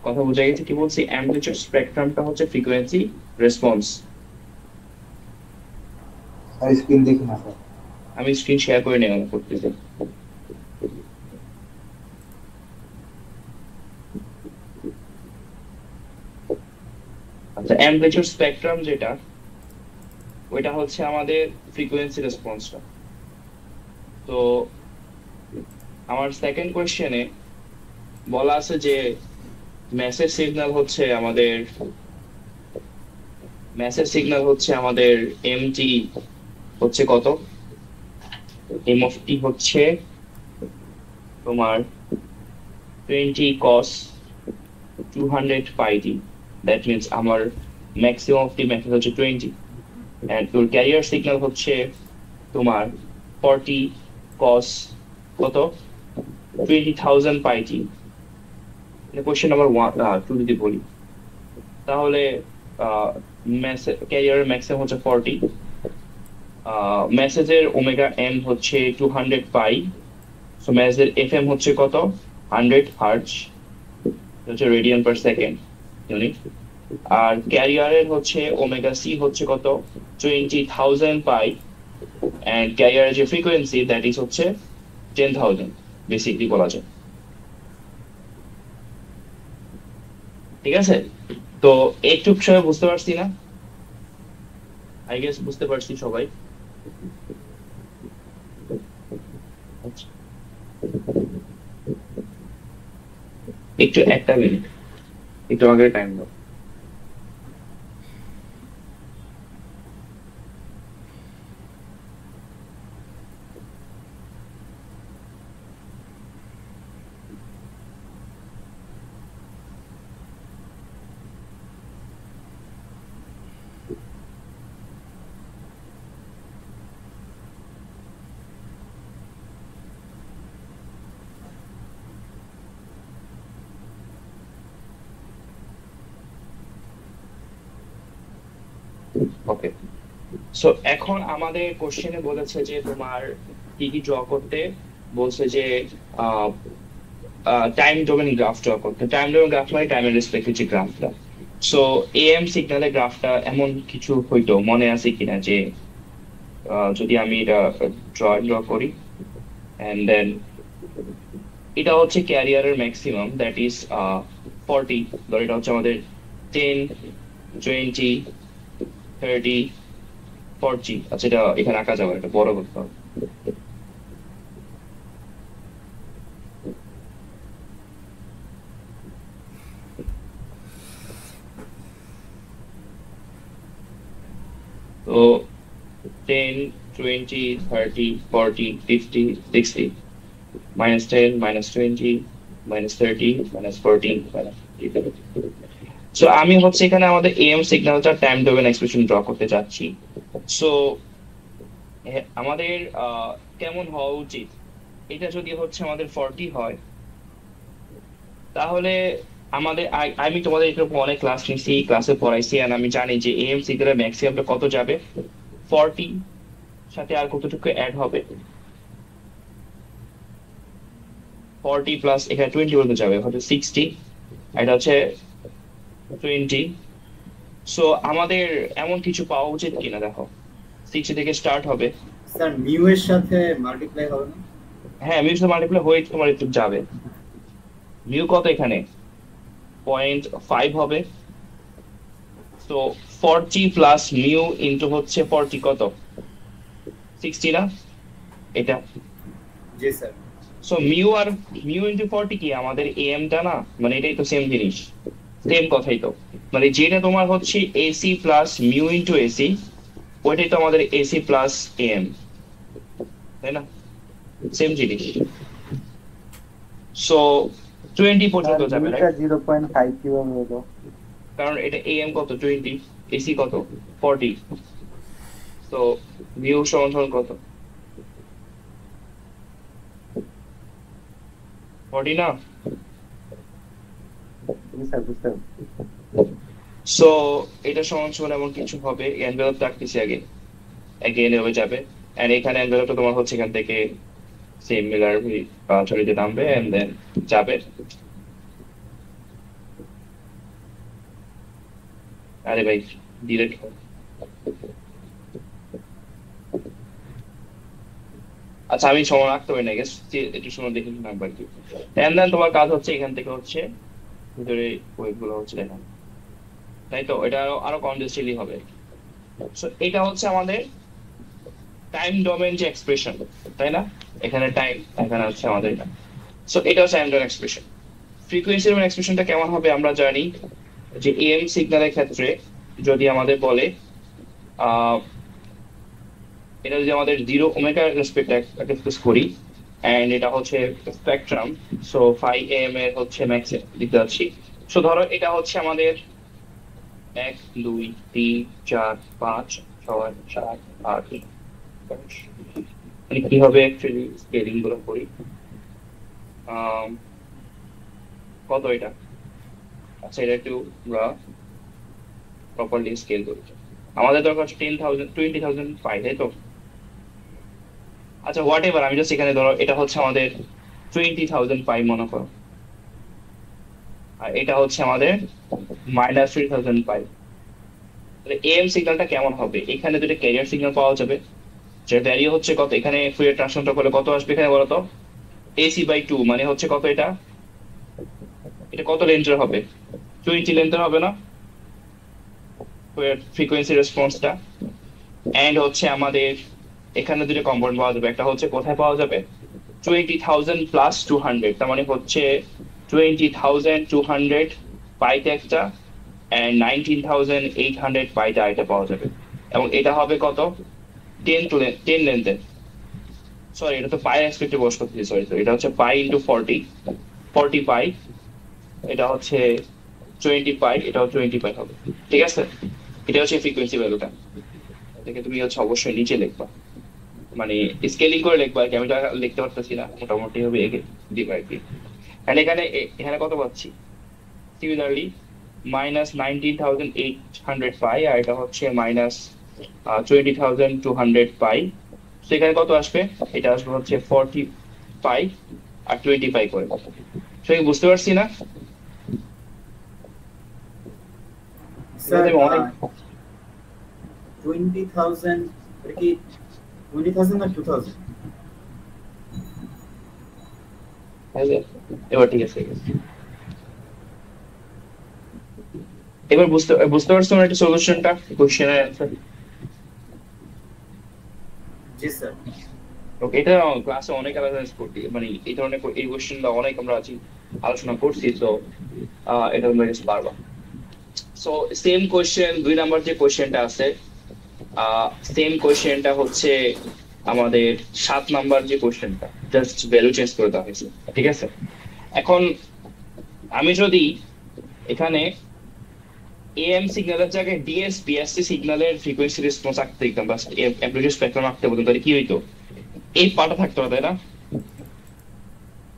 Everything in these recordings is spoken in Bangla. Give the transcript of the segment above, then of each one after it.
কথা বোঝা গেছে? কি বলছি, অ্যাম্পলিটিউড স্পেকট্রামটা হচ্ছে ফ্রিকোয়েন্সি রেসপন্স। স্যার স্ক্রিন দেখি না স্যার। আমি স্ক্রিন শেয়ার করে নেওয়া করতেছি। আচ্ছা, অ্যাম্পলিটিউড স্পেকট্রাম যেটা, ওইটা হচ্ছে আমাদের ফ্রিকোয়েন্সি রেসপন্সটা। তো আমার সেকেন্ড কোয়েশ্চেনে বলা আছে যে মেসেজ সিগন্যাল হচ্ছে আমাদের এমটি হচ্ছে কত? এম অফ টি হচ্ছে তোমার 20 cos 200 πt। দ্যাট মিনস আমার ম্যাক্সিমাম অফ টি মেসেজ হচ্ছে 20, এন্ড তোর ক্যারিয়ার সিগন্যাল হচ্ছে তোমার 40 cos কত 20,000 πt। কোয়েশ্চেন নাম্বার 2 যদি বলি, তাহলে ক্যারিয়ারের ম্যাক্সিমাম হচ্ছে 40, মেসেজের ওমেগা এম হচ্ছে 200 পাই, সো মেসেজের এফ এম হচ্ছে কত 100 হার্জ, হচ্ছে রেডিয়ান পার সেকেন্ড ইউনিট। আর ক্যারিয়ারের হচ্ছে ওমেগা সি হচ্ছে কত 20,000 পাই, এন্ড ক্যারিয়ারের যে ফ্রিকোয়েন্সি দ্যাট ইজ হচ্ছে 10,000 বেসিকলি বলা যায়। ঠিক আছে? তো একটু সবাই বুঝতে পারছি না? আই গেস বুঝতে পারছি সবাই। আচ্ছা, একটু একটা মিনিট, একটু আগে টাইম দাও। ওকে, সো এখন আমাদের কোশ্চেনে বলেছে যে তোমার কি কি ড্র করতে বলছে, যে টাইম ডোমেন গ্রাফ ড্র করতে। টাইম ডোমেন গ্রাফ মানে টাইমের রেসপেক্টিভ যে গ্রাফটা। সো এএম সিগন্যালের গ্রাফটা এমন কিছু হইতো, মনে আছে কিনা যে যদি আমি এটা ড্র করি, এন্ড দেন এটা হচ্ছে ক্যারিয়ারের ম্যাক্সিমাম দ্যাট ইজ 40, ধর এটা হচ্ছে আমাদের 10, 20, 30, 40। আচ্ছা, এটা এখানে আঁকা যাবে, এটা বড় করতে হবে। তো 10, 20, 30, 40, 50, 60, -10, -20, -30, -14, সো আমি হচ্ছে এখানে আমাদের এম সিগন্যালটা টাইম ডোমেন এক্সপ্রেশন ড্র করতে চাচ্ছি। সো আমাদের কেমন হওয়া উচিত, এটা যদি হচ্ছে আমাদের 40 হয়, তাহলে আমাদের আমি তোমাদের এরকম অনেক ক্লাস নিছি, ক্লাসে পড়াইছি, আর আমি জানি যে এম সিগন্যালের ম্যাক্সিমামটা কত যাবে, 40 সাথে আর কতটুকু অ্যাড হবে, 40 প্লাস এখানে 20 পর্যন্ত যাবে, হচ্ছে 60, এটা হচ্ছে 20। সো আমাদের এমন কিছু পাওয়া উচিত কিনা, দেখো 60 থেকে স্টার্ট হবে। স্যার মিউ এর সাথে মাল্টিপ্লাই হবে না? হ্যাঁ, মিউ সাথে মাল্টিপ্লাই হয়ে তোমার একটু যাবে। মিউ কত এখানে 0.5 হবে। তো 40 প্লাস মিউ ইন্টু হচ্ছে 40 কত 60 না এটা? জি স্যার। সো মিউ ইন্টু 40 কি আমাদের এম টা না, মানে এটাই তো সেম জিনিস, সেম কথাই তো। মানে যেটা তোমার হচ্ছে AC plus mu into AC, ওইটাই তো আমাদের এসি প্লাস এম, তাই না? সেম জিনিস। সো 20 স্যার পর্যন্ত যাবে, মিউটা রাইট? 0.5 কিভাবে হলো? কারণ এটা এম কত 20, এসি কত 40, তো মিউ সমান সমান কত 40 না? জি স্যার, বুঝতে পারছি। সো এটা সমান সমান এমন কিছু হবে, এনভেলপ রাখতেছি আগে, এগেইন হয়ে যাবে। এন্ড এখানে এনভেলপটা তোমার হচ্ছে এখান থেকে সিমিলার ছড়িতে নামবে, এন্ড দেন যাবে। আরে ভাই ডিরেক্ট আচ্ছা আমি সময় রাখতে পারি না গেস, একটু সময় দেখে নিন একবার কি। এন্ড দেন তোমার কাজ হচ্ছে এখান থেকে হচ্ছে ভিতরে ওয়েব গুলো হচ্ছে দেখা, তাই তো এটা আরো আরো কনজেস্টেডলি হবে। সো এটা হচ্ছে আমাদের টাইম ডোমেন যে এক্সপ্রেশন, তাই না? এখানে টাইম, এখানে হচ্ছে আমাদের এটা। সো এটা হচ্ছে time domain expression. Frequency domain এক্সপ্রেশনটা কেমন হবে আমরা জানি যে এম সিগন্যালের ক্ষেত্রে যদি আমাদের বলে এটা যদি আমাদের 0 ওমেগা রেসপেক্ট এক্সপ্রেস করি, এন্ড এটা হচ্ছে স্পেকট্রাম, সো ফাই এম এর হচ্ছে ম্যাক্স দিতে যাচ্ছি। সো ধরো এটা হচ্ছে আমাদের 1 2 3 4 5 6 7 8 10। মানে কি হবে অ্যাকচুয়ালি স্কেলিং গুলো করি, আম, কত এটা? আচ্ছা এটা একটু আমরা প্রপারলি স্কেল করি। আমাদের দরকার হচ্ছে 20,000 পাই, তাই তো? আচ্ছা হোয়াট এভার, আমি জাস্ট এখানে ধরো এটা হচ্ছে আমাদের 20,000 পাই মনে করো, আর এটা হচ্ছে আমাদের -3,000 পাই। তাহলে এম সিগন্যালটা কেমন হবে? এখানে দুটো ক্যারিয়ার সিগন্যাল পাওয়া যাবে, যে ভ্যালু হচ্ছে কত, এখানে ফুরিয়ার ট্রান্সফর্মটা করলে কত আসবে এখানে বলো তো? AC/2 মানে হচ্ছে কত এটা? এটা কত লেন্থের হবে? 20 লেন্থের হবে না ফ্রিকোয়েন্সি রেসপন্সটা? এন্ড হচ্ছে আমাদের এখানে দুটো কম্পাউন্ড পাওয়া যাবে, একটা হচ্ছে কোথায় পাওয়া যাবে 20,000 প্লাস 200, তার মানে হচ্ছে 20,200 পাইতে একটা, এন্ড 19,800 পাইতে আরেকটা পাওয়া যাবে। এবং এটা হবে কত? 10 লেন্থের, সরি এটা তো পাই এক্সপেক্টে বস করতেছি, সরি সরি, এটা হচ্ছে পাই ইন্টু 40 পাই, এটা হচ্ছে 20 পাই, এটাও 20 পাই হবে। ঠিক আছে, এটা হচ্ছে ফ্রিকোয়েন্সি ভ্যালুটা। এটাকে তুমি হচ্ছে অবশ্যই নিচে লিখবা, মানে স্কেলিং করে লিখবা আর কি, আমি তো লিখতে পারতেছি না, মোটামুটি হবে একে দিবা আর কি। And এখানে এখানে কত পাচ্ছি? সিমিলারলি -19,800 পাই, আর এটা হচ্ছে -20,200 পাই। তো এখানে কত আসবে? এটা আসবে হচ্ছে 40 পাই আর 20 পাই করে। তো আমি বুঝতে পারছি না? স্যার এটাতে অনেক 20,000 এটা কি 20,000 না 2,000? এবার ঠিক আছে। এবার বুঝতে বুঝতে পারছো না একটা সলিউশনটা, কোশ্চেনের অ্যান্সার? জি স্যার। ওকে, এটা ক্লাসে অনেক অ্যানালাইজ করতে, মানে এই ধরনের এই কোশ্চেনটা অনেক আমরা আজ আলোচনা করছি, তো এটা তোমরা কিছু পারবা। সো সেম কোশ্চেন 2 নাম্বার যে কোশ্চেনটা আছে, সেম কোশ্চেনটা হচ্ছে আমাদের 7 নাম্বার যে কোশ্চেনটা, জাস্ট ভ্যালু চেঞ্জ করে দেওয়া হয়েছে। ঠিক আছে, এখন আমি যদি এখানে এএম সিগন্যালের জায়গায় বিএসসি সিগন্যালের ফ্রিকোয়েন্সি রেসপন্স আঁকতে দিতাম, বাস অ্যামপ্লিটিউড স্পেকট্রাম আঁকতে বলতাম, তাহলে কি হইতো? এই পাটা থাকতো না, তাই না?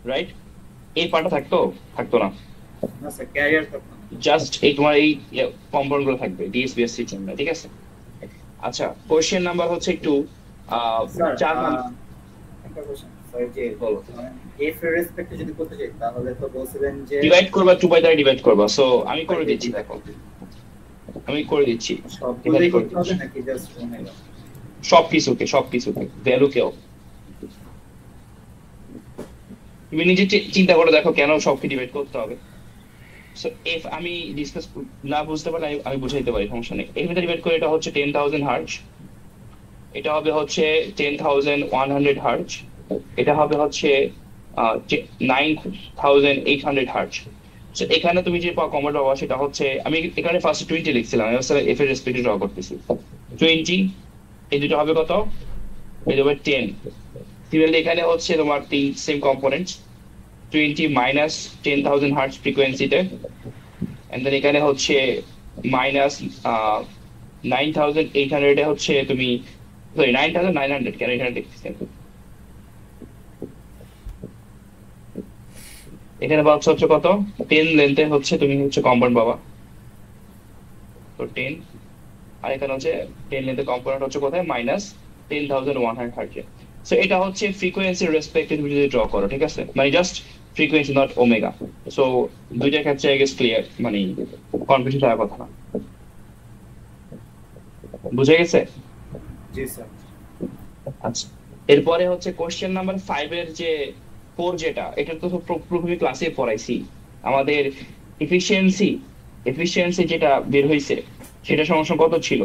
রাইট, এই পাটা থাকতো? থাকতো না, না স্যার, ক্যারিয়ার থাকতো না। জাস্ট এই তোমার এই কম্পাউন্ড গুলো থাকবে ডিএসবিএসসি জন্য। ঠিক আছে, আচ্ছা কোশ্চেন নাম্বার হচ্ছে একটু স্যার 4 নাম্বার একটা কোশ্চেন স্যার, যে বলো। এফ এর রেসপেক্টে যদি করতে চাই তাহলে তো বলছিলেন যে ডিভাইড করবা 2 বাই দ্বারা ডিভাইড করবা। সো আমি করে দিচ্ছি, দেখো আমি করে দিচ্ছি। সবগুলোই করতে হবে নাকি জাস্ট ওমেগা? সবকিছুকে ভ্যালুকেও তুমি নিজে চিন্তা করে দেখো কেন সবকে ডিভাইড করতে হবে। সো এফ আমি ডিসকাস না বুঝতে পারলে আমি বুঝাইতে পারি, সমস্যা নেই। এর ভিতরে ডিভাইড করে এটা হচ্ছে 10,000 হার্জ, এটা হবে হচ্ছে 10,100 হার্জ, এটা হবে হচ্ছে 9,800 হার্জ। সো এখানে তুমি যে কমন পাবা সেটা হচ্ছে, আমি এখানে ফার্স্ট 20 লিখছিলাম, আমি আসলে এফ এর রেসপেক্টে ড্র করতেছি 20, এই দুটো হবে কত? এই হবে 10। সিমিলারলি এখানে হচ্ছে তোমার তিন সেম কম্পোনেন্টস, 20 মাইনাস 10,000 হার্জ ফ্রিকোয়েন্সিতে, এন্ড দেন এখানে হচ্ছে মাইনাস 9,800 এ হচ্ছে তুমি, সরি 9,900, কেন এখানে দেখতেছি এখানে পাচ্ছ হচ্ছে কত? 10 লেন্থে হচ্ছে তুমি হচ্ছে কম্পাউন্ড পাবা, তো 10, আর এখানে হচ্ছে 10 লেন্থে কম্পাউন্ড হচ্ছে কোথায়? -10,100 হার্টজে। সো এটা হচ্ছে ফ্রিকোয়েন্সি রেসপেক্টে তুমি যদি ড্র করো, ঠিক আছে, মানে just frequency not omega. So দুইটার ক্ষেত্রে আই গেস ক্লিয়ার, মানে কনফিউশন থাকার কথা না। বুঝে গেছে? জি স্যার। আচ্ছা, এরপরে হচ্ছে কোশ্চেন নাম্বার 5 এর যে 4 যেটা, এটা তো পুরোপুরি ক্লাসে পড়াইছি। আমাদের এফিসিয়েন্সি এফিসিয়েন্সি যেটা বের হইছে সেটা সমস্যা কত ছিল?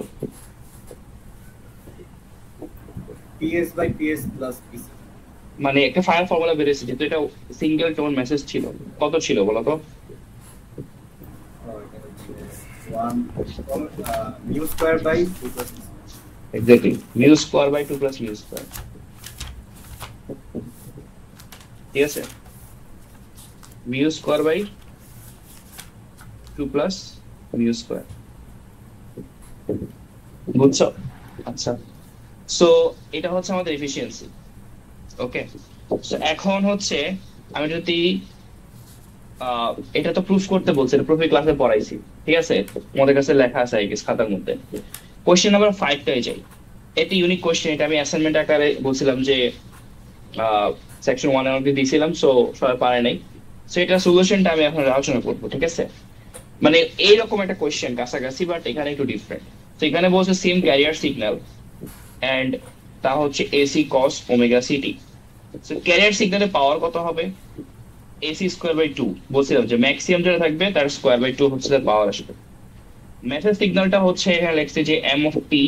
PS by PS plus PC. মানে একটা ফায়ার ফর্মুলা বের হয়েছে, যেহেতু এটা সিঙ্গেল টোন মেসেজ ছিল, কত ছিল বলো তো? এটা হচ্ছে 1 mu square by 2 plus exactly, mu square by 2 plus mu square. ঠিক আছে, mu square by 2 plus mu square. বুঝছো? আচ্ছা, সো এটা হচ্ছে আমাদের এফিসিয়েন্সি। ওকে, সো এখন হচ্ছে আমি যদি এটা তো প্রুফ করতে বলছে, প্রুফে ক্লাসে পড়াইছি, ঠিক আছে, আমাদের কাছে লেখা আছে এই খাতার মধ্যে। কোশ্চেন নাম্বার 5 টাই যাই। এটা ইউনিক কোশ্চেন, এটা আমি অ্যাসাইনমেন্ট আকারে বলছিলাম যে সেকশন 1 এর মধ্যে দিয়েছিলাম, সো সবাই পারে নাই। সো এটা সলিউশনটা আমি এখন আলোচনা করবো, ঠিক আছে? মানে এইরকম একটা কোশ্চেন কাছাকাছি, বাট এখানে একটু ডিফারেন্ট। তো এখানে বলছে সেম ক্যারিয়ার সিগন্যাল এন্ড তা হচ্ছে AC cos omega CT. So carrier সিগন্যালের পাওয়ার কত হবে? AC square by 2। বলছিলাম যে ম্যাক্সিমাম যেটা থাকবে তার স্কোয়ার বাই 2 হচ্ছে তার পাওয়ার আসবে। মেথড সিগন্যালটা হচ্ছে এখানে লিখছে যে M of T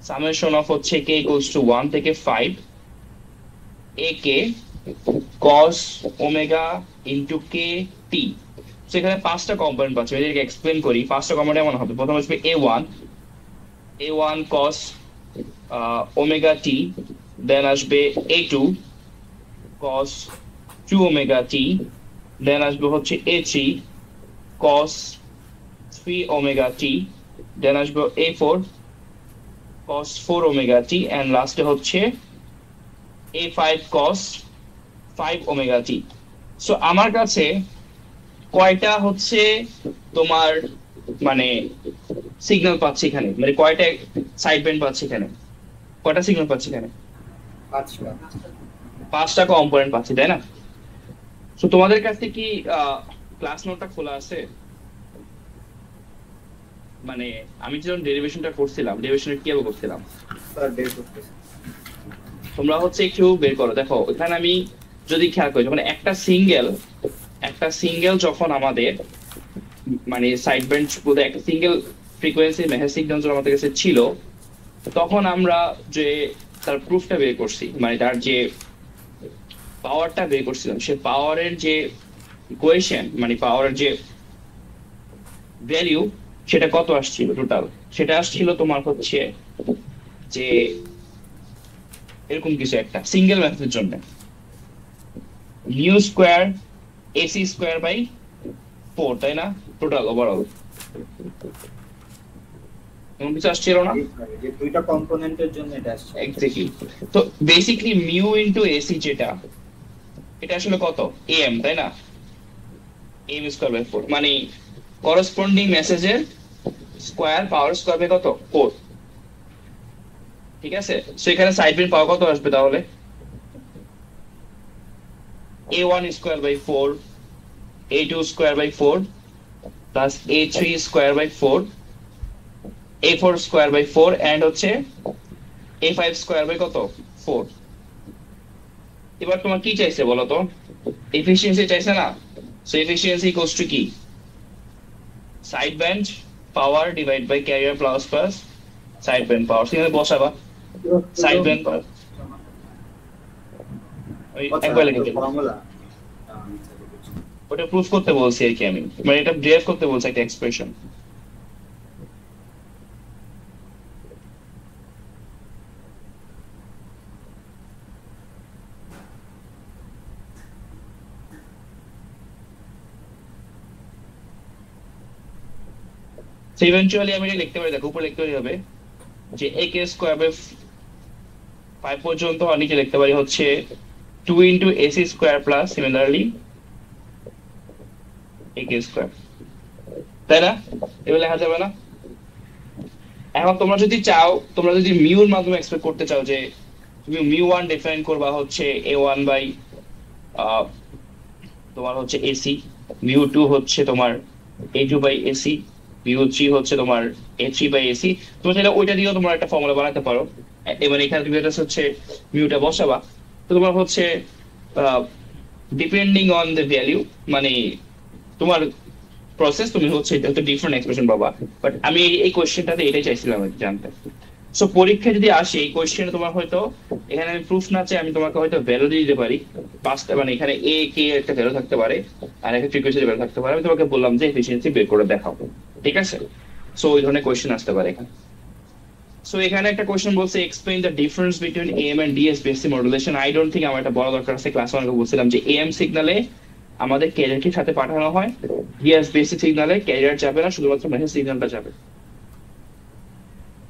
summation of হচ্ছে কে ইকুয়ালস টু 1 থেকে 5 এ কে কস ওমেগা ইনটু কে টি। সেখানে 5টা কম্পোনেন্ট পাচ্ছি, এদেরকে এক্সপ্লেন করি। 5টা কম্পোনেন্ট এমন হবে, প্রথম আসবে এ ওয়ান কস ওমেগা টি, দেন আসবে এ2 কস 2 ওমেগা টি, দেন আসবে হচ্ছে এ3 কস 3 ওমেগা টি, দেন আসবে A4 cos 4 omega t, and লাস্টে হচ্ছে a5 cos 5 omega t. So আমার কাছে কয়টা হচ্ছে তোমার মানে সিগন্যাল পাচ্ছি এখানে, মানে কয়টা সাইড ব্যান্ড পাচ্ছি এখানে, কয়টা সিগন্যাল পাচ্ছি এখানে? 5টা। 5টা কম্পোনেন্ট পাচ্ছি, তাই না? সো তোমাদের কাছে কি ক্লাস নোটটা খোলা আছে? মানে আমি যখন ডেরিভেশনটা করছিলাম, ডেরিভেশনটা কিভাবে করছিলাম স্যার বের করতেছি। তোমরা হচ্ছে একটু বের করো। দেখো এখানে আমি যদি খেয়াল করি, যখন একটা সিঙ্গেল যখন আমাদের মানে সাইড ব্যান্ড বলতে একটা সিঙ্গেল ফ্রিকোয়েন্সি মেসেজ সিগন্যাল যখন আমাদের কাছে ছিল, তখন আমরা যে তার প্রুফটা বের করছি, মানে তার যে পাওয়ারটা বের করছিলাম, সে পাওয়ারের যে ইকুয়েশন, মানে পাওয়ারের যে ভ্যালু, সেটা কত আসছিল টোটাল? সেটা আসছিল তোমার হচ্ছে যে এরকম কিছু একটা সিঙ্গেল মেথডের জন্য mu square AC square by 4, তাই না? টোটাল ওভারঅল এমন কিছু আসছিল না? যে দুইটা কম্পোনেন্টের জন্য এটা আসছে। এক্স্যাক্টলি। তো বেসিক্যালি মিউ ইনটু এসি যেটা, এটা আসলে কত? এম, তাই না? এম স্কোয়ার বাই 4, মানে করসপন্ডিং মেসেজের স্কোয়ার, পাওয়ার স্কোয়ার বাই কত? 4। ঠিক আছে, সো এখানে সাইড বিন পাওয়ার কত আসবে তাহলে? a1 square by 4, a2 square by 4 plus a3 square by 4, a4 square by 4 and হচ্ছে a5 স্কোয়ার বাই কত? 4। এবার তোমার কি চাইছে বলো তো? এফিসিয়েন্সি চাইছে না? সো এফিসিয়েন্সি ইকুয়ালস টু কি? Side band power divide by carrier plus plus side band power. সেখানে বসাবা সাইড ব্যান্ড পাওয়ার, ওই একবার লিখে দিলাম। ফর্মুলা ওটা প্রুফ করতে বলছি আর কি, আমি মানে এটা ডেরাইভ করতে বলছি একটা এক্সপ্রেশন। সো ইভেন্চুয়ালি আমি এটা লিখতে পারি, দেখো উপরে লিখতে পারি হবে যে a k স্কয়ার বাই 5 পর্যন্ত, আর নিচে লিখতে পারি হচ্ছে 2 into ac square plus similarly a k square, তাই না? এবার লেখা যাবে না? এখন তোমরা যদি চাও, তোমরা যদি মিউর মাধ্যমে এক্সপ্রেস করতে চাও, যে তুমি মিউ 1 ডিফাইন করবা হচ্ছে a1 বাই তোমার হচ্ছে ac, মিউ 2 হচ্ছে তোমার a2 বাই ac, মিউ 3 হচ্ছে তোমার A3/AC। তুমি চাইলে ওইটা দিয়েও তোমার একটা ফর্মুলা বানাতে পারো। এবার এখানে তুমি এটা হচ্ছে মিউটা বসাবা, তো তোমার হচ্ছে ডিপেন্ডিং অন দ্য ভ্যালু, মানে তোমার প্রসেস, তুমি হচ্ছে এটা হচ্ছে ডিফারেন্ট এক্সপ্রেশন পাবা। বাট আমি এই কোয়েশ্চেনটাতে এটাই চাইছিলাম আর কি জানতে। সো পরীক্ষায় যদি আসে এই কোয়েশ্চেনে তোমার হয়তো, এখানে আমি প্রুফ না চাই, আমি তোমাকে হয়তো ভ্যালু দিয়ে দিতে পারি পাঁচটা, মানে এখানে এ কে একটা ভ্যালু থাকতে পারে আর একটা ফ্রিকোয়েন্সি ভ্যালু থাকতে পারে, আমি তোমাকে বললাম যে এফিসিয়েন্সি বের করে দেখাও, ঠিক আছে? সো ওই ধরনের কোয়েশ্চেন আসতে পারে এখানে। সো এখানে একটা কোয়েশ্চেন বলছে explain the difference between AM and DSBSC modulation. I don't think আমার এটা বলা দরকার আছে, ক্লাস 1 বলছিলাম যে এএম সিগনালে আমাদের ক্যারিয়ারকে সাথে পাঠানো হয়, ডিএসবিএসসি সিগনালে ক্যারিয়ার যাবে না, শুধুমাত্র মেসেজ সিগন্যালটা যাবে,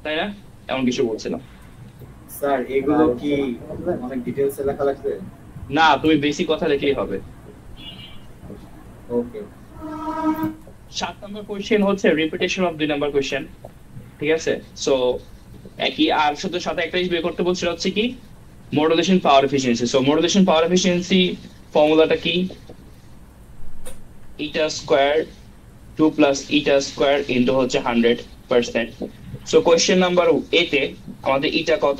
তাই না? এমন কিছু বলছিলাম। স্যার এগুলো কি অনেক ডিটেইলসে লেখা লাগবে? না, তুমি বেসিক কথা লিখলেই হবে। ওকে। 7 নম্বর কোশ্চেন হচ্ছে রিপিটেশন অফ 2 নাম্বার কোশ্চেন, ঠিক আছে? সো একই, আর শুধু সাথে একটা জিনিস বের করতে বলছিল হচ্ছে কি মডুলেশন পাওয়ার এফিসিয়েন্সি। সো মডুলেশন পাওয়ার এফিসিয়েন্সি ফর্মুলাটা কি? ইটা স্কয়ার 2 প্লাস ইটা স্কয়ার ইনটু হচ্ছে 100%। সো কোশ্চেন নাম্বার এ তে আমাদের ইটা কত?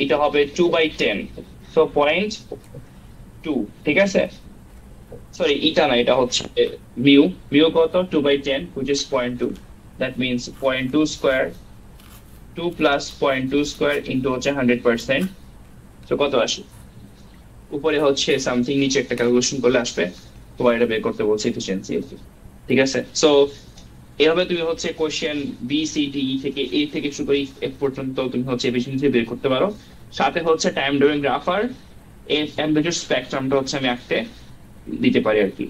এটা হবে 2/10, সো 0.2, ঠিক আছে? সরি, ইটা না, এটা হচ্ছে মিউ। মিউ কত? 2/10 which is 0.2, that means 0.2 square 2 plus 0.2 square into হচ্ছে 100%। তো কত আসে? উপরে হচ্ছে সামথিং, নিচে একটা ক্যালকুলেশন করলে আসবে, তোমার এটা বের করতে বলছে এফিসিয়েন্সি, ঠিক আছে? সো এভাবে তুমি হচ্ছে কোশ্চেন বি সি ডি থেকে এ থেকে শুরু করে এফ পর্যন্ত তুমি হচ্ছে এফিসিয়েন্সি বের করতে পারো। সাথে হচ্ছে টাইম ডোমেইন গ্রাফ আর অ্যাম্পলিটিউড স্পেকট্রামটা হচ্ছে আমি আঁকতে দিতে পারি আর কি।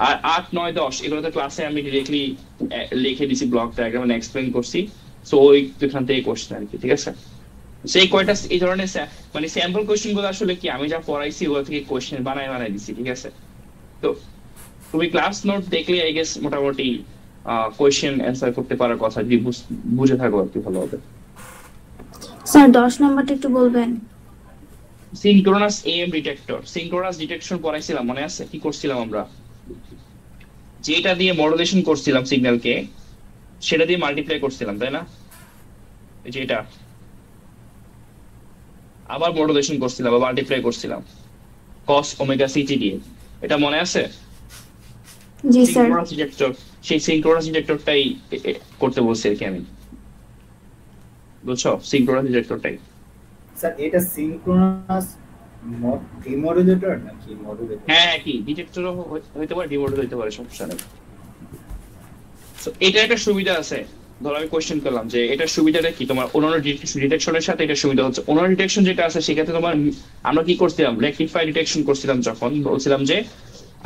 আর 8 9 10 এগুলো তো ক্লাসে আমি ডিরেক্টলি লিখে দিছি, ব্লক ডায়াগ্রাম এক্সপ্লেইন করছি। সো ওইখান থেকে কোশ্চেন আর কি, ঠিক আছে? সেই কয়টা এই ধরনের মানে স্যাম্পল কোশ্চেন গুলো আসলে কি আমি যা পড়াইছি ওগুলো থেকে কোশ্চেন বানাই দিছি, ঠিক আছে? তো তুমি ক্লাস নোট দেখলে আই গেস মোটামুটি কোশ্চেন অ্যান্সার করতে পারার কথা, যদি বুঝে থাকো আর কি ভালো হবে। স্যার 10 নাম্বারটা একটু বলবেন। Synchronous AM detector, synchronous detection পড়াইছিলাম, মনে আছে কি করছিলাম আমরা? যেটা দিয়ে মডুলেশন করছিলাম সিগন্যালকে, সেটা দিয়ে মাল্টিপ্লাই করছিলাম, তাই না? যেটা আবার মডুলেশন করছিলাম বা মাল্টিপ্লাই করছিলাম cos ওমেগা সিটি দিয়ে, এটা মনে আছে? জি স্যার। সিনক্রোনাস ডিটেক্টর, সেই সিনক্রোনাস ডিটেক্টরটাই করতে বলছি আর কি আমি, বুঝছো? সিনক্রোনাস ডিটেক্টরটাই। স্যার এটা সিনক্রোনাস ডিমডুলেটর নাকি মডুলেটর? হ্যাঁ, কি ডিটেক্টরও হইতে পারে, ডিমোডুল হইতে পারে, সমস্যা নেই। তো এটা একটা সুবিধা আছে, ধরো আমি কোশ্চেন করলাম যে এটার সুবিধাটা কি, তোমার অন্যান্য ডিটেকশনের সাথে এটা সুবিধা হচ্ছে, অন্যান্য ডিটেকশন যেটা আছে সেক্ষেত্রে তোমার আমরা কি করছিলাম, রেকটিফাই ডিটেকশন করছিলাম, যখন বলছিলাম যে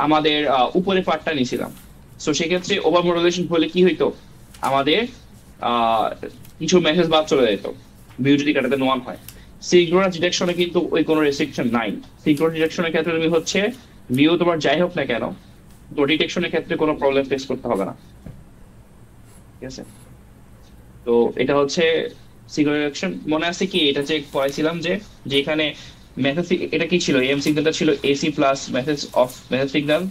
আমাদের উপরে পার্টটা নিছিলাম। সো সেক্ষেত্রে ওভার মডুলেশন হলে কি হইতো, আমাদের কিছু মেসেজ বাদ চলে যেত, ভিউ যদি কাটাতে নোয়ান হয়। সিনক্রোনাস ডিটেকশনে কিন্তু ওই কোনো রেস্ট্রিকশন নাই। সিনক্রোনাস ডিটেকশনের ক্ষেত্রে তুমি হচ্ছে ভিউ তোমার যাই হোক না কেন, তো ডিটেকশনের ক্ষেত্রে কোনো প্রবলেম ফেস করতে হবে না, ঠিক আছে? তো এটা হচ্ছে সিগন্যাল ডিটেকশন। মনে আছে কি এটা যে পড়াইছিলাম যে যেখানে মেসেজ, এটা কি ছিল, এম সিগন্যালটা ছিল AC plus message signal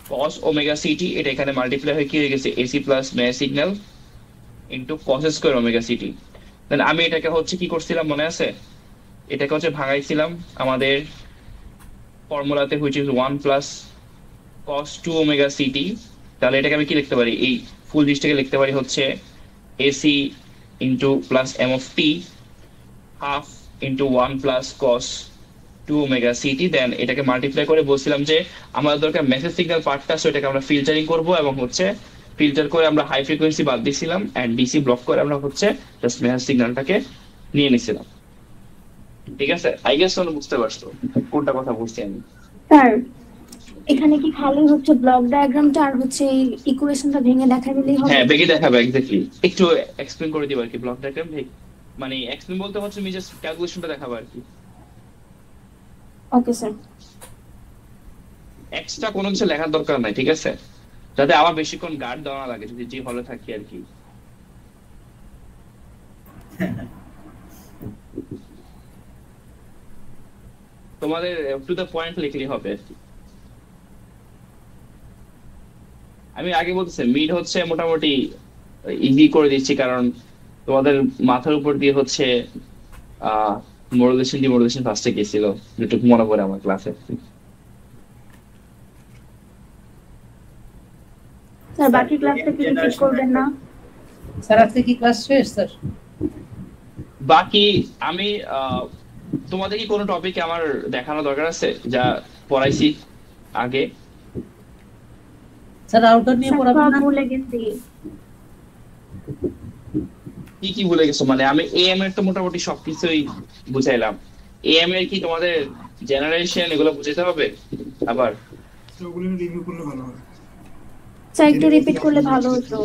cos omega CT, এটা এখানে মাল্টিপ্লাই হয়ে কি হয়ে গেছে, AC plus message signal into cos square omega CT. Then আমি এটাকে হচ্ছে কি করছিলাম মনে আছে, এটাকে হচ্ছে ভাঙাইছিলাম আমাদের ফর্মুলাতে, which is 1 plus cos 2 omega CT. তাহলে এটাকে আমি কি লিখতে পারি, এই ফুল জিনিসটাকে লিখতে পারি হচ্ছে AC into plus M of T half into 1 plus cos 2 omega CT. Then এটাকে মাল্টিপ্লাই করে বলছিলাম যে আমাদের দরকার মেসেজ সিগন্যাল পার্টটা, সো এটাকে আমরা ফিল্টারিং করব, এবং হচ্ছে ফিল্টার করে আমরা হাই ফ্রিকোয়েন্সি বাদ দিয়েছিলাম এন্ড ডিসি ব্লক করে আমরা হচ্ছে জাস্ট মেসেজ সিগন্যালটাকে নিয়ে নিছিলাম, ঠিক আছে? আই গেস তোমরা বুঝতে পারছো কোনটা কথা বলছি আমি। স্যার এখানে কি খালি হচ্ছে ব্লক ডায়াগ্রামটা আর হচ্ছে এই ইকুয়েশনটা ভেঙে দেখা দিলেই হবে? হ্যাঁ, বেগে দেখাবে এক্স্যাক্টলি, একটু এক্সপ্লেইন করে দিবা আর কি ব্লক ডায়াগ্রাম, মানে এক্সপ্লেইন বলতে হচ্ছে আমি জাস্ট ক্যালকুলেশনটা দেখাবো আর কি। Okay sir. এক্সট্রা কোনো কিছু লেখার দরকার নাই, ঠিক আছে? যাতে আমার বেশিক্ষণ গার্ড দেওয়া না লাগে যদি যে হলে থাকি আর কি। তোমাদের টু দ্য পয়েন্ট লিখলেই হবে আর কি। আমি আগে বলতেছি মিড হচ্ছে মোটামুটি ইজি করে দিচ্ছি, কারণ তোমাদের মাথার উপর দিয়ে হচ্ছে আহ মডুলেশন ডিমডুলেশন ফার্স্টে গেছিল, যেটুকু মনে পড়ে আমার ক্লাসে। স্যার স্যার বাকি ক্লাসটা এম কি রিপিট জেনারেশনের করবেন একটা না? স্যার আজকে কি ক্লাস শেষ স্যার? বাকি আমি তোমাদের কি কোনো টপিক আমার দেখানো দরকার আছে যা পড়াইছি আগে? স্যার আউটার নিয়ে স্যার পড়াবেন সব না? ভুলে গেছি। কি কি ভুলে গেছো? মানে আমি এএম এর তো মোটামুটি সবকিছুই বুঝাইলাম। এএম এর কি তোমাদের জেনারেশন এগুলো বুঝাইতে হবে আবার? ওগুলো রিভিউ করলে ভালো হয়। স্যার একটু রিপিট করলে ভালো হতো।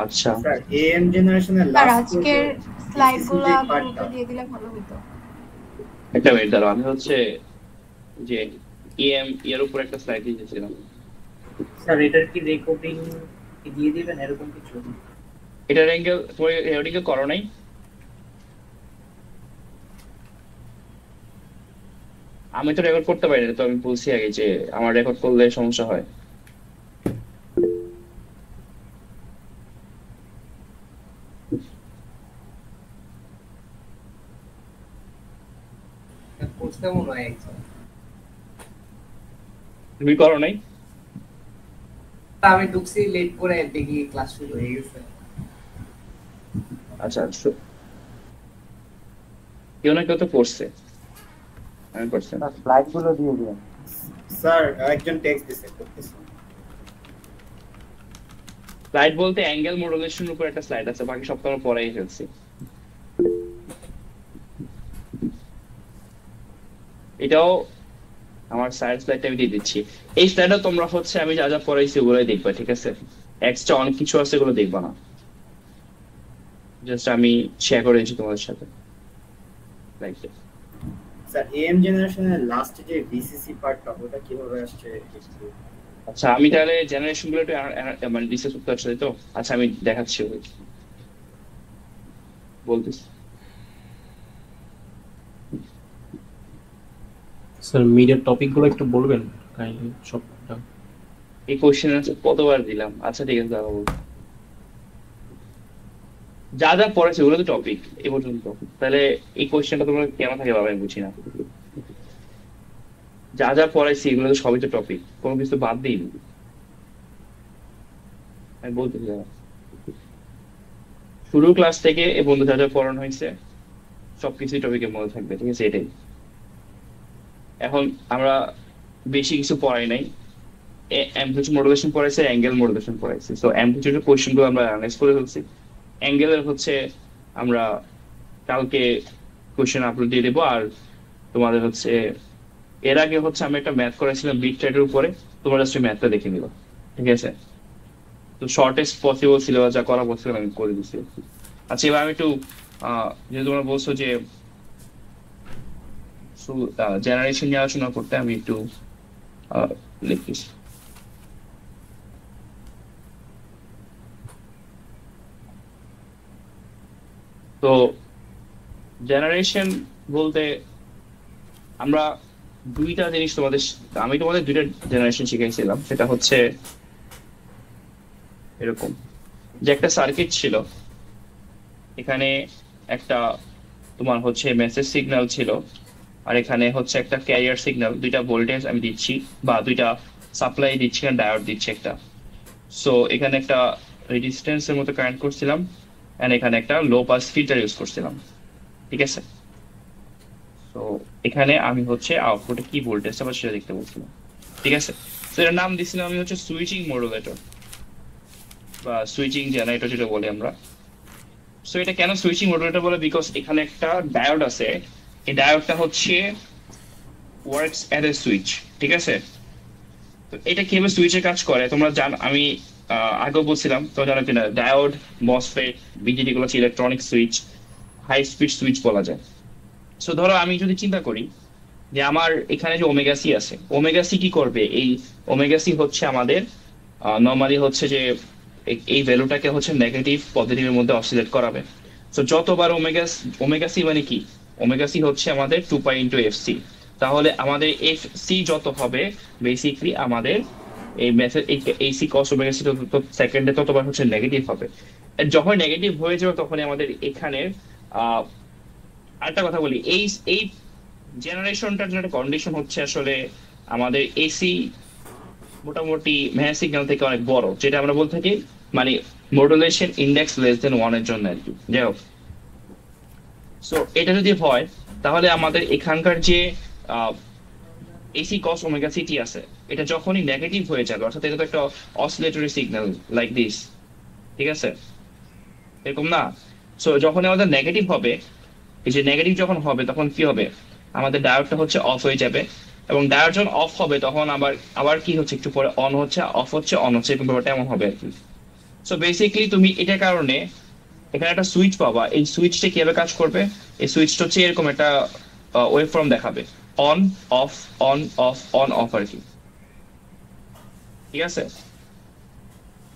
আচ্ছা, স্যার এএম জেনারেশনের আর লাস্ট আজকের স্লাইডগুলো পার্টটা গ্রুপে দিয়ে দিলে ভালো হতো। একটা মিনিট দাঁড়াও, আমি হচ্ছে যে এএম এর উপর একটা স্লাইড দিয়েছিলাম। স্যার এটার কি রেকর্ডিং দিয়ে দিবেন এরকম কিছু? এটার অ্যাঙ্গেল রেকর্ডিং করো নাই? আমি তো রেকর্ড করতে পারি না, তো আমি বলছি আগে যে আমার রেকর্ড করলে সমস্যা হয়। করতে মনে হয় একদম। তুমি করো নাই? আমি ঢুকছি লেট করে, দেখি ক্লাস শুরু হয়ে গেছে। আচ্ছা, কেউ না কেউ তো করছে, আমি করছি না। স্লাইড গুলো দিয়ে দিন। স্যার একজন টেক্সট দিছে করতেছে। স্লাইড বলতে অ্যাঙ্গেল মডুলেশন উপর একটা স্লাইড আছে, বাকি সব তো আমরা পড়াই ফেলছি। এটাও আমার সায়েন্স স্লাইডটা আমি দিয়ে দিচ্ছি। এই স্লাইডে তোমরা হচ্ছে আমি যা যা পড়াইছি ওগুলোই দেখবা, ঠিক আছে? এক্সট্রা অনেক কিছু আছে, এগুলো দেখবা না, জাস্ট আমি শেয়ার করে দিচ্ছি তোমাদের সাথে। লাইক স্যার এএম জেনারেশনের লাস্ট যে ভিসিসি পার্টটা ওটা কিভাবে আসছে একটু। আচ্ছা, আমি তাহলে জেনারেশন গুলো একটু মানে ডিসকাস করতে আসছে তো। আচ্ছা, আমি দেখাচ্ছি, বলতেছি। স্যার মিডিয়ার টপিকগুলো একটু বলবেন কাইন্ডলি সবটা? এই কোশ্চেন আনসার কতবার দিলাম? আচ্ছা ঠিক আছে, দাঁড়াবো। যা যা পড়েছে ওগুলো তো টপিক এ পর্যন্ত, তাহলে এই কোশ্চেনটা তোমরা কেন থাকে বাবা আমি বুঝি না। যা যা পড়াইছি এগুলো তো সবই তো টপিক, কোনো কিছু বাদ দিইনি। আমি বলতেছি দাঁড়া, শুরু ক্লাস থেকে এ পর্যন্ত যা যা পড়ানো হয়েছে সবকিছুই টপিকের মধ্যে থাকবে, ঠিক আছে? এটাই। এখন আমরা বেশি কিছু পড়াই নাই, অ্যাম্পলিটিউড মডুলেশন পড়াইছে, অ্যাঙ্গেল মডুলেশন পড়াইছে। সো অ্যাম্পলিটিউডের কোশ্চেনগুলো আমরা অ্যানালাইজ করে ফেলছি। অ্যাঙ্গেলের হচ্ছে আমরা কালকে কোশ্চেন আপলোড দিয়ে দেবো। আর তোমাদের হচ্ছে এর আগে হচ্ছে আমি একটা ম্যাথ করেছিলাম বিট ট্রেডের উপরে, তোমরা জাস্ট ম্যাথটা দেখে নিবা, ঠিক আছে? তো শর্টেস্ট পসিবল ছিল যা করা পসিবল আমি করে দিচ্ছি। আচ্ছা, এবার আমি একটু যেহেতু তোমরা বলছো যে জেনারেশন নিয়ে আলোচনা করতে, আমি একটু লিখতেছি। তো জেনারেশন বলতে আমরা দুইটা জিনিস আমি তোমাদের দুইটা জেনারেশন শিখাইছিলাম। সেটা হচ্ছে এরকম যে একটা সার্কিট ছিল, এখানে একটা তোমার হচ্ছে মেসেজ সিগন্যাল ছিল, আর এখানে হচ্ছে একটা ক্যারিয়ার সিগন্যাল। দুইটা ভোল্টেজ আমি দিচ্ছি বা দুইটা সাপ্লাই দিচ্ছি, আর ডায়োড দিচ্ছি একটা। সো এখানে একটা রেজিস্ট্যান্সের মতো কানেক্ট করছিলাম, এন্ড এখানে একটা লো পাস ফিল্টার ইউজ করছিলাম, ঠিক আছে? তো এখানে আমি হচ্ছে আউটপুটে কি ভোল্টেজ আবার সেটা দেখতে বলছিলাম, ঠিক আছে? তো এর নাম দিছিলাম আমি হচ্ছে সুইচিং মডুলেটর বা সুইচিং জেনারেটর যেটা বলি আমরা। সো এটা কেন সুইচিং মডুলেটর বলে? বিকজ এখানে একটা ডায়োড আছে, এই ডায়োডটা হচ্ছে ওয়ার্কস অ্যাজ এ সুইচ, ঠিক আছে? তো এটা কিভাবে সুইচের কাজ করে তোমরা জানো, আমি আগেও বলছিলাম, তো জানো কিনা? ডায়োড, মসফেট, বিজেডি গুলো হচ্ছে electronic switch, high speed switch বলা যায়। সো ধরো আমি যদি চিন্তা করি যে আমার এখানে যে ওমেগা সি আছে, ওমেগা সি কি করবে? এই ওমেগা সি হচ্ছে আমাদের নর্মালি হচ্ছে যে এই ভ্যালুটাকে হচ্ছে নেগেটিভ পজিটিভের মধ্যে অসিলেট করাবে। সো যতবার ওমেগা সি মানে কি? ওমেগা সি হচ্ছে আমাদের 2 পাই ইন্টু এফ সি। তাহলে আমাদের এফ সি যত হবে বেসিকলি আমাদের এই message AC cos omega C সেকেন্ডে ততবার হচ্ছে নেগেটিভ হবে। আর যখন নেগেটিভ হয়ে যাবে তখনই আমাদের এখানে আরেকটা কথা বলি, এই জেনারেশনটার জন্য একটা কন্ডিশন হচ্ছে আসলে আমাদের এসি মোটামুটি ম্যাচ সিগন্যাল থেকে অনেক বড়, যেটা আমরা বলতে থাকি মানে মডুলেশন ইন্ডেক্স লেস দেন 1 এর জন্য আর কি। যাই হোক, সো এটা যদি হয় তাহলে আমাদের এখানকার যে এসি কস ওমেগা সিটি আছে এটা যখনই নেগেটিভ হয়ে যাবে, অর্থাৎ এটা তো একটা অসিলেটরি সিগন্যাল লাইক দিস, ঠিক আছে, এরকম না? সো যখন আমাদের নেগেটিভ হবে, এই যে নেগেটিভ যখন হবে তখন কি হবে, আমাদের ডায়োডটা হচ্ছে অফ হয়ে যাবে, এবং ডায়োড যখন অফ হবে তখন আবার কি হচ্ছে, একটু পরে অন হচ্ছে, অফ হচ্ছে, অন হচ্ছে, এরকম ব্যাপারটা এমন হবে আর কি। সো বেসিক্যালি তুমি এটার কারণে এখানে একটা সুইচ পাবা, এই সুইচটা কিভাবে কাজ করবে, এই সুইচটা হচ্ছে এরকম একটা ওয়েভ ফর্ম দেখাবে, on off on off on off আর কি, ঠিক আছে?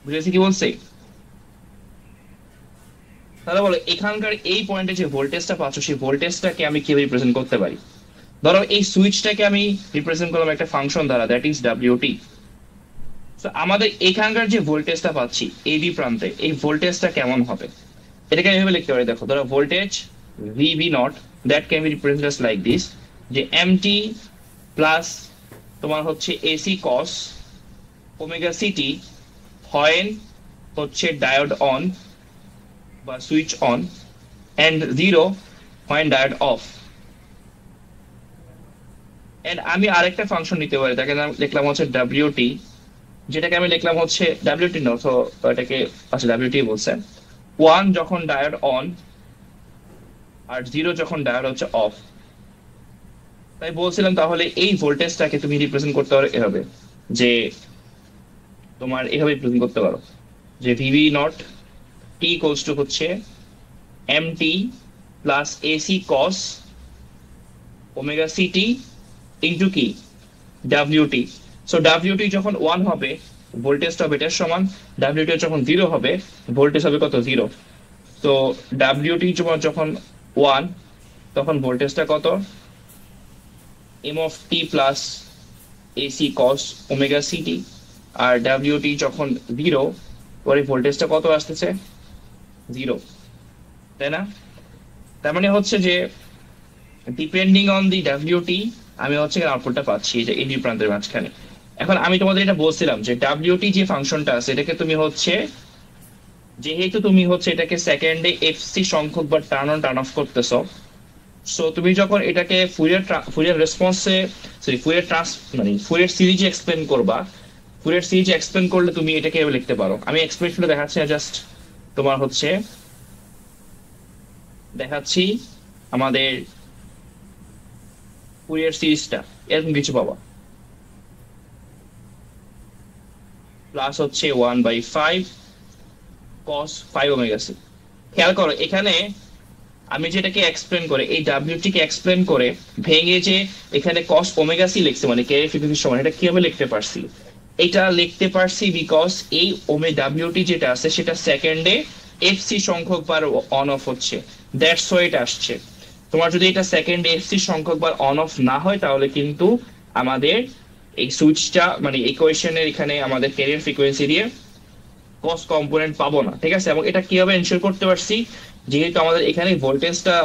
বুঝেছি কি বলছি? তাহলে বলো এখানকার এই পয়েন্টে যে ভোল্টেজটা পাচ্ছ সেই ভোল্টেজটাকে আমি কিভাবে রিপ্রেজেন্ট করতে পারি? ধরো এই সুইচটাকে আমি রিপ্রেজেন্ট করলাম একটা ফাংশন দ্বারা, দ্যাট ইজ ডাব্লিউটি। তো আমাদের এখানকার যে ভোল্টেজটা পাচ্ছি এবি প্রান্তে, এই ভোল্টেজটা কেমন হবে এটাকে আমি এভাবে লিখতে পারি। দেখো, ধরো voltage VB not that can be represented like this, যে এমটি প্লাস তোমার হচ্ছে এসি কস ওমেগা সিটি হয় হচ্ছে ডায়োড অন বা switch on, and 0 when diode off। And আমি আরেকটা ফাংশন নিতে পারি, তাকে নাম লিখলাম হচ্ছে wt, যেটাকে আমি লিখলাম হচ্ছে wt না, তো এটাকে আচ্ছা wt বলছে, 1 যখন ডায়োড অন আর 0 যখন ডায়োড হচ্ছে অফ। তাই বলছিলাম তাহলে এই ভোল্টেজটাকে তুমি রিপ্রেজেন্ট করতে পারো এভাবে, যে তোমার এভাবে রিপ্রেজেন্ট করতে পারো যে VV naught T equals to হচ্ছে MT plus AC cos omega CT into কি ডাব্লিউটি। সো ডাব্লিউটি যখন 1 হবে ভোল্টেজটা হবে এটার সমান, ডাব্লিউটি যখন 0 হবে ভোল্টেজ হবে কত, 0। তো ডাব্লিউটি যখন 1 তখন ভোল্টেজটা কত, M of T plus AC cos omega CT, আর ডাব্লিউটি যখন 0 পরে ভোল্টেজটা কত আসতেছে, 0, তাই না? তার মানে হচ্ছে যে ডিপেন্ডিং অন দি ডাব্লিউটি আমি হচ্ছে আউটপুটটা পাচ্ছি যে এই দুই প্রান্তের মাঝখানে। এখন আমি তোমাদের এটা বলছিলাম যে ডাব্লিউটি যে ফাংশনটা আছে এটাকে তুমি হচ্ছে, যেহেতু তুমি হচ্ছে এটাকে সেকেন্ডে এফসি সংখ্যক বা টার্ন অন টার্ন অফ করতেছো, সো তুমি যখন এটাকে ফুরিয়ার রেসপন্সে ফুরিয়ার সিরিজে এক্সপ্লেন করবা, ফুরিয়ার সিরিজে এক্সপ্লেন করলে তুমি এটাকে এভাবে লিখতে পারো। আমি এক্সপ্রেশনটা দেখাচ্ছি না, জাস্ট তোমার হচ্ছে দেখাচ্ছি আমাদের ফুরিয়ার সিরিজটা এরকম কিছু পাবা, প্লাস হচ্ছে 1/5 cos 5 ওমেগা সি। খেয়াল করো এখানে আমি যেটাকে এক্সপ্লেন করে এই ডাব্লিউটি কে এক্সপ্লেন করে ভেঙে যে এখানে cos ওমেগা সি লিখছে, মানে ক্যারিয়ার ফ্রিকোয়েন্সির সমান, এটা কিভাবে লিখতে পারছি? এটা লিখতে পারছি বিকজ এই ডাব্লিউটি যেটা আছে সেটা সেকেন্ডে এফসি সংখ্যক বার অন অফ হচ্ছে, দ্যাটস হোয়াই এটা আসছে। তোমার যদি এটা সেকেন্ডে এফসি সংখ্যক বার অন অফ না হয় তাহলে কিন্তু আমাদের এই সুইচটা মানে ইকুয়েশনের এখানে আমাদের ক্যারিয়ার ফ্রিকোয়েন্সি দিয়ে কস কম্পোনেন্ট পাবো না, ঠিক আছে? এবং এটা কিভাবে এনশিওর করতে পারছি, যেহেতু আমাদের এখানে ভোল্টেজটা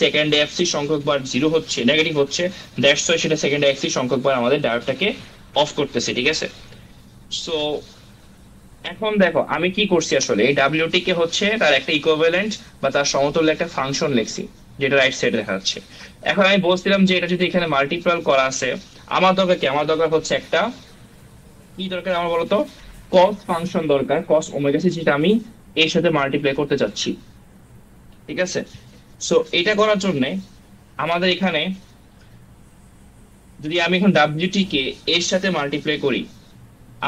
সেকেন্ডে এফসি সংখ্যক বার 0 হচ্ছে, নেগেটিভ হচ্ছে, দ্যাটস হোয়াই সেটা সেকেন্ডে এফসি সংখ্যক বার আমাদের ডায়োডটাকে অফ করতেছে, ঠিক আছে? সো এখন দেখো আমি কি করছি, আসলে এই ডাব্লিউটি কে হচ্ছে তার একটা ইকুইভ্যালেন্ট বা তার সমতুল্য একটা ফাংশন লিখছি, যেটা রাইট সাইডে দেখা যাচ্ছে। এখন আমি বলছিলাম যে এটা যদি এখানে মাল্টিপ্লাল করা আছে, আমার দরকার কি, আমার দরকার হচ্ছে একটা কি দরকার আমার বলতো, কস ফাংশন দরকার, কস ওমেগা সি, যেটা আমি এর সাথে মাল্টিপ্লাই করতে চাচ্ছি, ঠিক আছে? সো এটা করার জন্য আমাদের এখানে যদি আমি এখন ডাব্লিউটি কে এর সাথে মাল্টিপ্লাই করি,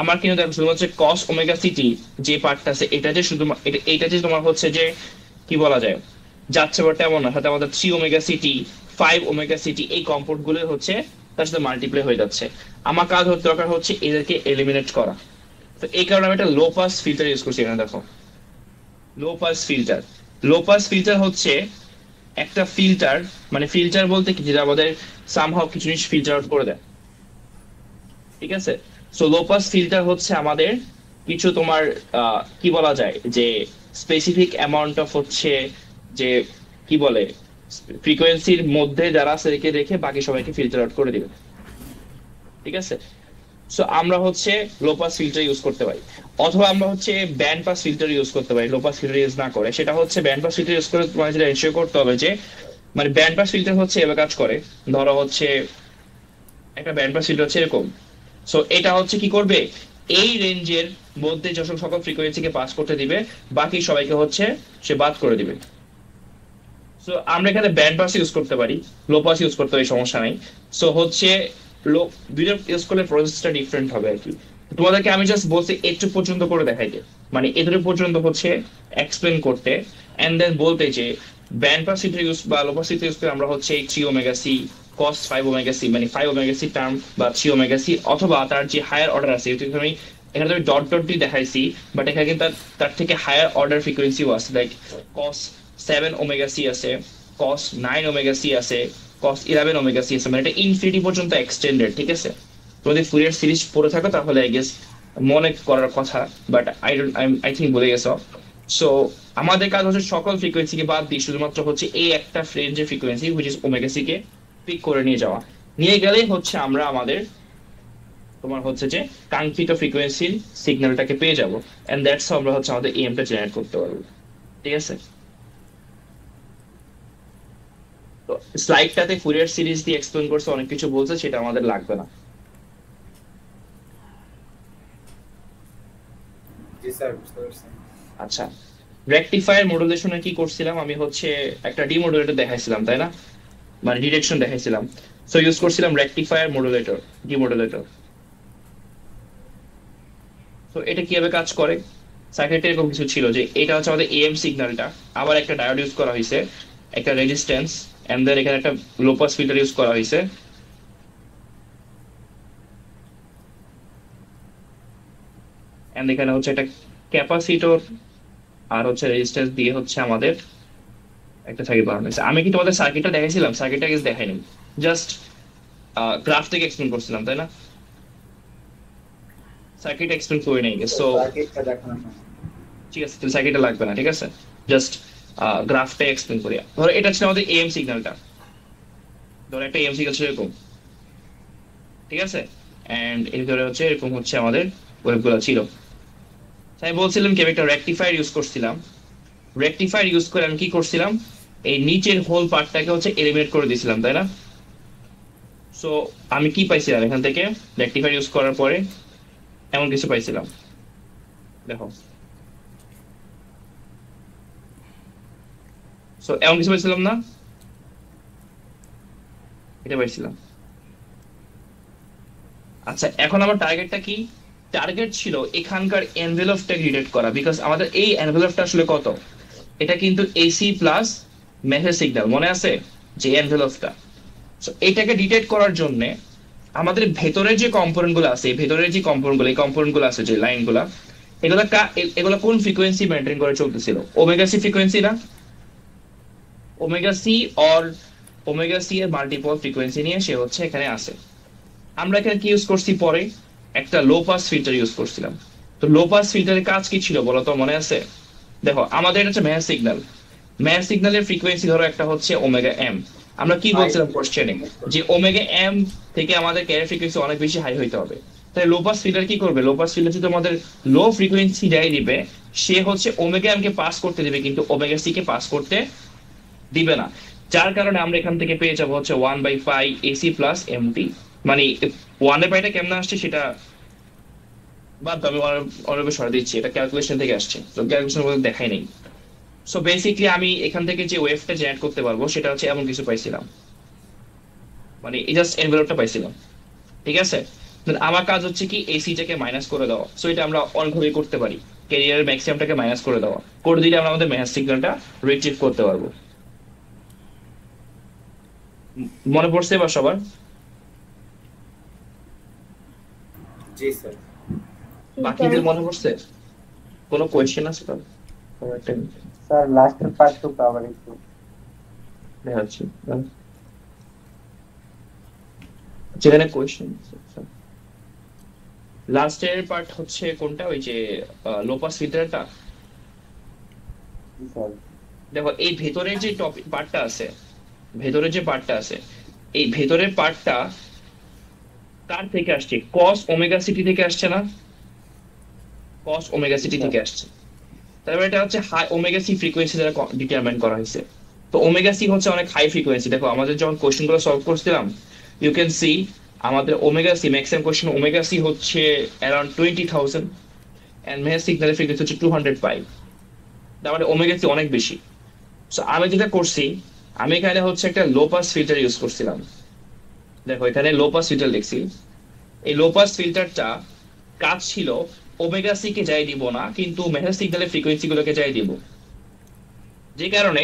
আমার কিন্তু দেখো শুধুমাত্র কস ওমেগা সিটি যে পার্টটা আছে এটা যে শুধু এটা যে তোমার হচ্ছে যে কি বলা যায় যাচ্ছে বাট এমন না, সাথে আমাদের 3 ওমেগা সিটি 5 ওমেগা সিটি এই কম্পোনেন্ট গুলো হচ্ছে তার সাথে মাল্টিপ্লাই হয়ে যাচ্ছে। আমার কাজ হতে দরকার হচ্ছে এদেরকে এলিমিনেট করা। তো এই কারণে আমি একটা লো পাস ফিল্টার ইউজ করছি। এখানে দেখো লো পাস ফিল্টার, লো পাস ফিল্টার হচ্ছে একটা ফিল্টার, মানে ফিল্টার বলতে কি, যেটা আমাদের সামহাও কিছু জিনিস ফিল্টার আউট করে দেয়, ঠিক আছে? সো লো পাস ফিল্টার হচ্ছে আমাদের কিছু তোমার কি বলা যায় যে স্পেসিফিক অ্যামাউন্ট অফ হচ্ছে যে কি বলে ফ্রিকোয়েন্সির মধ্যে যারা আছে রেখে রেখে বাকি সবাইকে ফিল্টার আউট করে দিবে, ঠিক আছে? সো আমরা হচ্ছে লো পাস ফিল্টার ইউজ করতে পারি, অথবা আমরা হচ্ছে ব্যান্ড পাস ফিল্টার ইউজ করতে পারি লো পাস ফিল্টার ইউজ না করে। সেটা হচ্ছে ব্যান্ড পাস ফিল্টার ইউজ করে তোমার যেটা এনশিওর করতে হবে যে মানে ব্যান্ড পাস ফিল্টার হচ্ছে এভাবে কাজ করে, ধরো হচ্ছে একটা ব্যান্ড পাস ফিল্টার হচ্ছে এরকম। সো এটা হচ্ছে কি করবে, এই রেঞ্জের মধ্যে যখন সকল ফ্রিকোয়েন্সিকে পাস করতে দিবে বাকি সবাইকে হচ্ছে সে বাদ করে দিবে। সো আমরা এখানে ব্যান্ড পাস ইউজ করতে পারি, লো পাস ইউজ করতে পারি, সমস্যা নাই। সো হচ্ছে লো দুইটা ইউজ করলে প্রসেসটা ডিফারেন্ট হবে আর কি। তোমাদেরকে আমি জাস্ট বলছি একটু পর্যন্ত করে দেখাইতে, মানে এদের পর্যন্ত হচ্ছে এক্সপ্লেন করতে, এন্ড দেন বলতে যে ব্যান্ড পাস ফিল্টার ইউজ বা লো পাস ফিল্টার ইউজ করে আমরা হচ্ছে 3 omega C cos 5 omega C মানে 5 ওমেগা সি টার্ম বা 3 ওমেগা সি, অথবা তার যে হায়ার অর্ডার আছে আমি এখানে তো ডট ডট দিয়ে দেখাইছি, বাট এখানে কিন্তু তার থেকে হায়ার অর্ডার ফ্রিকোয়েন্সিও আছে, লাইক cos 7 ওমেগা সি আছে, cos 9 ওমেগা সি আছে, cos 11 ওমেগা সি আছে, মানে এটা ইনফিনিটি পর্যন্ত এক্সটেন্ডেড, ঠিক আছে? যদি ফুরিয়ার সিরিজ পড়ে থাকো তাহলে আই গেস মনে করার কথা, বাট আই থিঙ্ক বলে গেছো। সো আমাদের কাজ হচ্ছে সকল ফ্রিকোয়েন্সিকে বাদ দিয়ে শুধুমাত্র হচ্ছে এই একটা রেঞ্জের frequency which is omega C কে পিক করে নিয়ে যাওয়া, নিয়ে গেলেই হচ্ছে আমরা আমাদের তোমার হচ্ছে যে কাঙ্ক্ষিত ফ্রিকোয়েন্সির সিগন্যালটাকে পেয়ে যাব, এন্ড দ্যাটস হাউ আমরা হচ্ছে আমাদের এএমটা জেনারেট করতে পারবো, ঠিক আছে? তো স্লাইডটাতে ফুরিয়ার সিরিজ দিয়ে এক্সপ্লেন করছে, অনেক কিছু বলছে, সেটা আমাদের লাগবে না। জি স্যার, বুঝতে পারছি। আচ্ছা, রেকটিফায়ার মডুলেশনে কি করছিলাম আমি হচ্ছে একটা ডিমodulator দেখাইছিলাম, তাই না? মানে ডিরেকশন দেখাইছিলাম। সো ইউজ করছিলাম রেকটিফায়ার মডুলেটর, ডিমodulator। তো এটা কিভাবে কাজ করে, সার্কিটে এরকম কিছু ছিল যে এটা হচ্ছে আমাদের এএম সিগন্যালটা, আবার একটা ডায়োড ইউজ করা হয়েছে, একটা রেজিস্ট্যান্স, এন্ড দেন এখানে একটা লো পাস ফিল্টার ইউজ করা হয়েছে, এন্ড এখানে হচ্ছে একটা ক্যাপাসিটর আর হচ্ছে রেজিস্ট্যান্স দিয়ে হচ্ছে আমাদের একটা সার্কিট বানানো হয়েছে। আমি কি তোমাদের সার্কিটটা দেখাইছিলাম? সার্কিটটা কিছু দেখাইনি, জাস্ট গ্রাফ থেকে এক্সপ্লেন করছিলাম, তাই না? সার্কিট এক্সপ্লেন করে নেই, সো সার্কিটটা দেখানো হয়। ঠিক আছে, তাহলে সার্কিটটা লাগবে না, ঠিক আছে? জাস্ট গ্রাফটা এক্সপ্লেন করি। ধরো এটা ছিল আমাদের এএম সিগন্যালটা, ধরো একটা এএম সিগন্যাল ছিল এরকম, ঠিক আছে? এন্ড এর ভিতরে হচ্ছে এরকম হচ্ছে আমাদের ওয়েভগুলো ছিল। তাই বলছিলাম কি আমি একটা রেকটিফায়ার ইউজ করছিলাম, রেকটিফায়ার ইউজ করে আমি কি করছিলাম, এই নিচের হোল পার্টটাকে হচ্ছে এলিমিনেট করে দিয়েছিলাম, তাই না? সো আমি কি পাইছিলাম এখান থেকে রেকটিফায়ার ইউজ করার পরে? এমন কিছু পাইছিলাম, দেখো। সো এমন কিছু পাইছিলাম না, এটা পাইছিলাম। আচ্ছা, এখন আমার টার্গেটটা কি? টার্গেট ছিল এখানকার এনভেলপটাকে ডিটেক্ট করা, বিকজ আমাদের এই এনভেলপটা আসলে কত, এটা কিন্তু এসি প্লাস মেসেজ সিগন্যাল, মনে আছে যে এনভেলপটা। সো এটাকে ডিটেক্ট করার জন্য আমাদের ভেতরের যে কম্পোনেন্ট গুলো আছে, ভেতরের যে কম্পোনেন্ট গুলো, এই কম্পোনেন্ট গুলো আছে যে লাইন গুলা, এগুলো কোন ফ্রিকোয়েন্সি মেনটেন করে চলতেছিল? ওমেগা সি ফ্রিকোয়েন্সি না? Omega C or omega C এর মাল্টিপল ফ্রিকোয়েন্সি নিয়ে সে হচ্ছে এখানে আসে। আমরা এখানে কি ইউজ করছি পরে? একটা লো পাস ফিল্টার ইউজ করছিলাম। তো লো পাস ফিল্টারের কাজ কি ছিল বলো তো, মনে আছে? দেখো আমাদের এটা হচ্ছে মেসেজ সিগন্যাল, মেসেজ সিগন্যালের ফ্রিকোয়েন্সি ধরো একটা হচ্ছে ওমেগা এম। আমরা কি বলছিলাম কোশ্চেনে, যে ওমেগা এম থেকে আমাদের ক্যারিয়ার ফ্রিকোয়েন্সি অনেক বেশি হাই হইতে হবে। তাই লো পাস ফিল্টার কি করবে? লো পাস ফিল্টার যদি আমাদের লো ফ্রিকোয়েন্সি যাই দিবে, সে হচ্ছে ওমেগা এম কে পাস করতে দিবে কিন্তু ওমেগা সি কে পাস করতে দিবে না। যার কারণে আমরা এখান থেকে পেয়ে যাবো হচ্ছে 1/5 এসি প্লাস এমটি। মানে 1/5টা কেমন আসছে সেটা বাদ দাও, আমি অনেক সরে দিচ্ছি, এটা ক্যালকুলেশন থেকে আসছে, তো ক্যালকুলেশন বলতে দেখাই নেই। সো বেসিক্যালি আমি এখান থেকে যে ওয়েভটা জেনারেট করতে পারবো সেটা হচ্ছে এমন কিছু পাইছিলাম, মানে এই জাস্ট এনভেলপটা পাইছিলাম, ঠিক আছে? আমার কাজ হচ্ছে কি এসিটাকে মাইনাস করে দেওয়া। সো এটা আমরা অনেকভাবে করতে পারি, ক্যারিয়ারের ম্যাক্সিমামটাকে মাইনাস করে দেওয়া, করে দিলে আমরা আমাদের মেসেজ সিগন্যালটা রিট্রিভ করতে পারবো। মনে পড়ছে এবার সবার? জি স্যার। বাকিদের মনে পড়ছে? কোনো কোয়েশ্চেন আছে তো? স্যার লাস্টের পার্টটুকু আবার একটু দেখাচ্ছি, যেখানে কোয়েশ্চেন লাস্টের পার্ট হচ্ছে কোনটা, ওই যে লো পাস ফিল্টারটা। দেখো এই ভেতরের যে টপিক পার্টটা আছে, ভেতরের যে পার্টটা আছে, এই ভেতরের পার্টটা কার থেকে আসছে? কস ওমেগা সিটি থেকে আসছে না? কস ওমেগা সিটি থেকে আসছে। তারপরে এটা হচ্ছে হাই ওমেগা সি ফ্রিকোয়েন্সি দ্বারা ডিটারমাইন করা হয়েছে। তো ওমেগা সি হচ্ছে অনেক হাই ফ্রিকোয়েন্সি। দেখো আমাদের যখন কোশ্চেন গুলো সলভ করছিলাম, ইউ ক্যান সি আমাদের omega C maximum question omega C হচ্ছে অ্যারাউন্ড 20,000 এন্ড মেহের সিগন্যালের ফ্রিকোয়েন্সি হচ্ছে 200 পাই। তার মানে ওমেগা সি অনেক বেশি। সো আমি যেটা করছি, আমি এখানে হচ্ছে একটা লো পাস ফিল্টার ইউজ করছিলাম। দেখো এখানে লো পাস ফিল্টার লিখছি। এই লো পাস ফিল্টারটা কাজ ছিল ওমেগা সি কে যাই দিব না, কিন্তু মেহের সিগন্যালের ফ্রিকোয়েন্সি গুলোকে যাই দিব। যে কারণে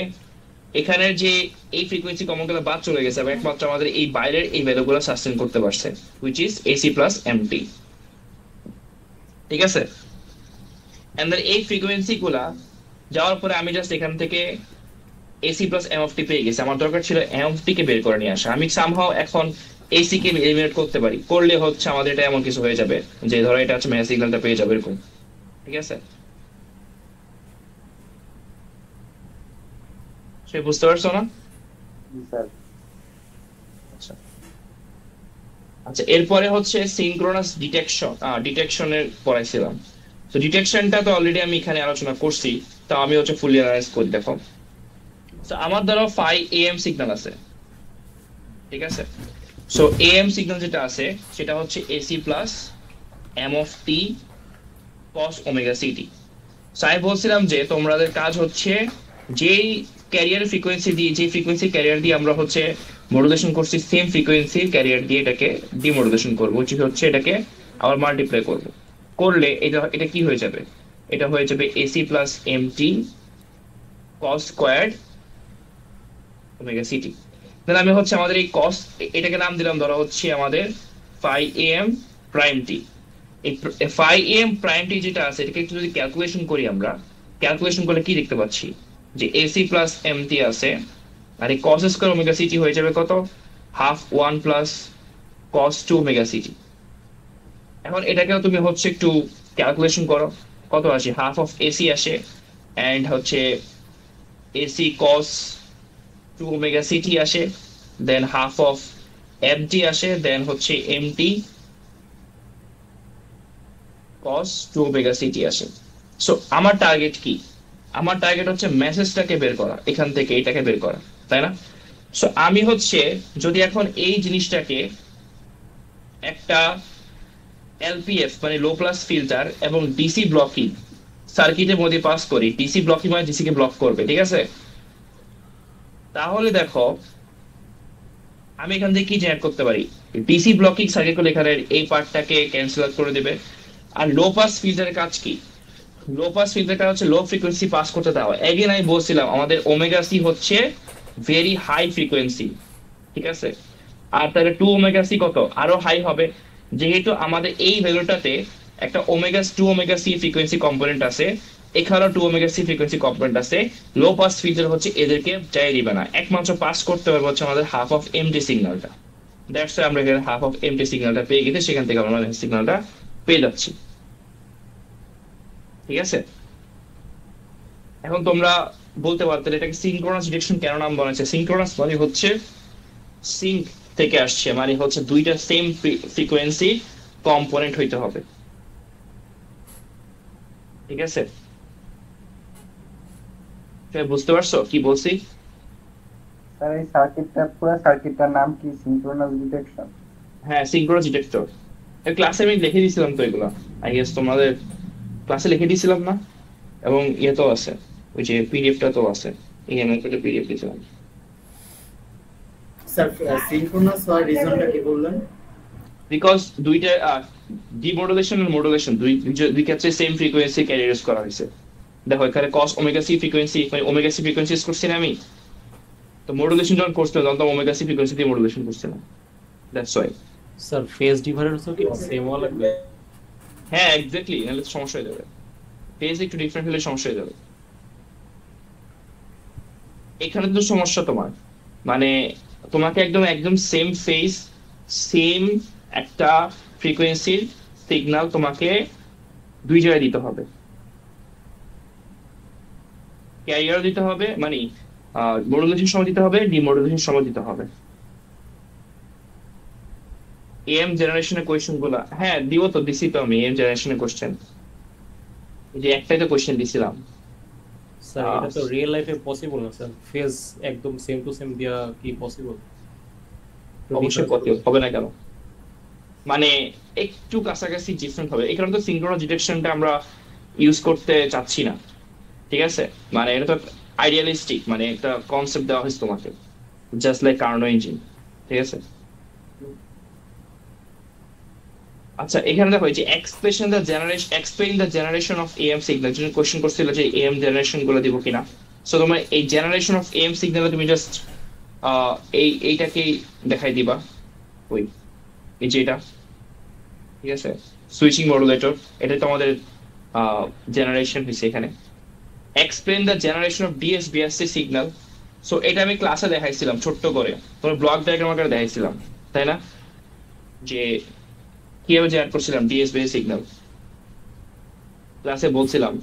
এখানের যে এই ফ্রিকোয়েন্সি কমন গুলো বাদ চলে গেছে এবং একমাত্র আমাদের এই বাইরের এই ভ্যালুগুলো সাস্টেন করতে পারছে, which is AC plus MT. ঠিক আছে, এন্ড দেন এই ফ্রিকোয়েন্সি গুলা যাওয়ার পরে আমি জাস্ট এখান থেকে এসি প্লাস এম অফ টি পেয়ে গেছি। আমার দরকার ছিল এম অফ টি কে বের করে নিয়ে আসা। আমি সামহাও এখন এসি কে এলিমিনেট করতে পারি, করলে হচ্ছে আমাদের এটা এমন কিছু হয়ে যাবে যে ধরো এটা হচ্ছে মেহের সিগন্যালটা পেয়ে যাবে এরকম। ঠিক আছে, সে বুঝতে পারছো না? আচ্ছা আচ্ছা, এরপরে হচ্ছে সিনক্রোনাস ডিটেকশনের পড়াইছিলাম। তো ডিটেকশনটা তো অলরেডি আমি এখানে আলোচনা করছি, তো আমি হচ্ছে ফুলি অ্যানালাইজ করি। দেখো তো আমার দ্বারা 5 AM সিগন্যাল আছে। ঠিক আছে, সো AM সিগন্যাল যেটা আছে সেটা হচ্ছে AC plus M of T cos omega CT. So আমি বলছিলাম যে তোমাদের কাজ হচ্ছে যেই ক্যারিয়ার ফ্রিকোয়েন্সি দিয়ে, যে ফ্রিকোয়েন্সি ক্যারিয়ার দিয়ে আমরা হচ্ছে মডুলেশন করছি, সেম ফ্রিকোয়েন্সি ক্যারিয়ার দিয়ে এটাকে ডিমডুলেশন করবো, যেটা হচ্ছে এটাকে আবার মাল্টিপ্লাই করব। করলে এটা এটা কি হয়ে যাবে? এটা হয়ে যাবে এসি প্লাস এমটি কস স্কোয়ার্ড ওমেগা সিটি। দেন আমি হচ্ছে আমাদের এই কস, এটাকে নাম দিলাম ধরো হচ্ছে আমাদের 5am প্রাইম টি। এই 5am প্রাইম টি যেটা আছে এটাকে একটু যদি ক্যালকুলেশন করি, আমরা ক্যালকুলেশন করলে কি দেখতে পাচ্ছি যে এসি প্লাস এমটি আছে, আর এই কস স্কয়ার ওমেগা সিটি হয়ে যাবে কত? Half 1 plus cos 2 omega city. এখন এটাকেও তুমি হচ্ছে একটু ক্যালকুলেশন করো, কত আসে? হাফ অফ এসি আসে এন্ড হচ্ছে এসি কস 2 ওমেগা সিটি আসে, দেন হাফ অফ এমটি আসে, দেন হচ্ছে এমটি কস 2 ওমেগা সিটি আসে। সো আমার টার্গেট কি? আমার টার্গেট হচ্ছে মেসেজটাকে বের করা, এখান থেকে এটাকে বের করা, তাই না? সো আমি হচ্ছে যদি এখন এই জিনিসটাকে একটা এলপিএফ মানে লো প্লাস ফিল্টার এবং ডিসি ব্লকিং সার্কিটের মধ্যে পাস করি, ডিসি ব্লকিং মানে ডিসি কে ব্লক করবে, ঠিক আছে? তাহলে দেখো আমি এখান থেকে কি জেনারেট করতে পারি? ডিসি ব্লকিং সার্কিট করলে এখানে এই পার্টটাকে ক্যান্সেল আউট করে দেবে। আর লো পাস ফিল্টারের কাজ কি? লো পাস ফিল্টারটা হচ্ছে লো ফ্রিকোয়েন্সি পাস করতে দেওয়া। এগেন আমি বলছিলাম আমাদের ওমেগা সি হচ্ছে ভেরি হাই ফ্রিকোয়েন্সি, ঠিক আছে? আর তাহলে 2 ওমেগা সি কত? আরো হাই হবে, যেহেতু আমাদের এই ভ্যালুটাতে একটা omega 2 omega C frequency component আছে, এখানেও 2 ওমেগা সি ফ্রিকোয়েন্সি কম্পোনেন্ট আছে। লো পাস ফিল্টার হচ্ছে এদেরকে চাই দিবে না, একমাত্র পাস করতে পারবে হচ্ছে আমাদের হাফ অফ এমটি সিগন্যালটা। দ্যাটস ওয়াই আমরা এখানে হাফ অফ এমটি সিগন্যালটা পেয়ে গেছি, সেখান থেকে আমরা সিগন্যালটা পেয়ে যাচ্ছি। ঠিক আছে, এখন তোমরা বলতে পারতে এটাকে সিনক্রোনাস ডিটেকশন কেন নাম বলেছে? সিনক্রোনাস মানে হচ্ছে সিঙ্ক থেকে আসছে, মানে হচ্ছে দুইটা সেম ফ্রিকোয়েন্সি কম্পোনেন্ট হইতে হবে। ঠিক আছে, বুঝতে পারছো কি বলছি? স্যার এই সার্কিটটা, পুরো সার্কিটটার নাম কি? Synchronous detection? হ্যাঁ, সিনক্রোনাস ডিটেক্টর। এর ক্লাসে আমি লিখে দিয়েছিলাম তো এগুলো, আই গেস তোমাদের ক্লাসে লিখে দিয়েছিলাম না? এবং ইয়ে তো আছে, ওই যে পিডিএফটা তো আছে, এই আমি একটা পিডিএফ দিয়েছিলাম। স্যার সিনক্রোনাস হওয়ার রিজনটা কি বললেন? বিকজ দুইটা ডিমডুলেশন আর মডুলেশন দুই ক্ষেত্রে সেম ফ্রিকোয়েন্সি ক্যারিয়ার্স করা হয়েছে। দেখো এখানে কস ওমেগা সি ফ্রিকোয়েন্সি, মানে ওমেগা সি ফ্রিকোয়েন্সি ইউজ করছি না আমি, তো মডুলেশন যখন করছিলাম তখন তো ওমেগা সি ফ্রিকোয়েন্সি দিয়ে মডুলেশন করছিলাম, দ্যাটস ওয়াই। স্যার ফেজ ডিফারেন্সও কি সেম হওয়া লাগবে? হ্যাঁ এক্স্যাক্টলি, নাহলে তো সমস্যা হয়ে যাবে, ফেজ একটু ডিফারেন্ট হলে সমস্যা হয়ে যাবে। এখানে তো সমস্যা তোমার, মানে তোমাকে একদম একদম সেম ফেজ সেম একটা ফ্রিকোয়েন্সির সিগন্যাল তোমাকে দুই জায়গায় দিতে হবে, ক্যারিয়ার দিতে হবে, মানে মডুলেশন সময় দিতে হবে, ডিমডুলেশন সময় দিতে হবে। এম জেনারেশনের কোয়েশ্চেন গুলা, হ্যাঁ দিব তো, দিছি তো আমি এম জেনারেশনের কোয়েশ্চেন, যে একটাই তো কোয়েশ্চেন দিছিলাম। স্যার এটা তো রিয়েল লাইফে পসিবল না স্যার, ফেজ একদম সেম টু সেম দেওয়া কি পসিবল? অবশ্যই হবে না কেন, মানে একটু কাছাকাছি ডিফারেন্ট হবে, এখানে তো সিনক্রোনাস ডিটেকশনটা আমরা ইউজ করতে চাচ্ছি না, ঠিক আছে? মানে এটা তো আইডিয়ালিস্টিক, মানে একটা কনসেপ্ট দেওয়া হয়েছে তোমাকে, জাস্ট লাইক কার্নো ইঞ্জিন, ঠিক আছে? আচ্ছা এখানে দেখো, এই যে explain the generation of am signal, যদি কোশ্চেন করছিল যে এএম জেনারেশন গুলো দিব কিনা, সো তোমার এই জেনারেশন অফ এএম সিগন্যাল তুমি জাস্ট এইটাকেই দেখাই দিবা, ওই এই যে এটা, ঠিক আছে, সুইচিং মডুলেটর, এটা তো আমাদের জেনারেশন হয়েছে এখানে। Explain the generation of DSBSC signal, so এটা আমি ক্লাসে দেখাইছিলাম ছোট্ট করে, তোমার ব্লক ডায়াগ্রাম আকারে দেখাইছিলাম, তাই না? যে কিভাবে জেনারেট করছিলাম ডিএসবিএসসি সিগন্যাল, ক্লাসে বলছিলাম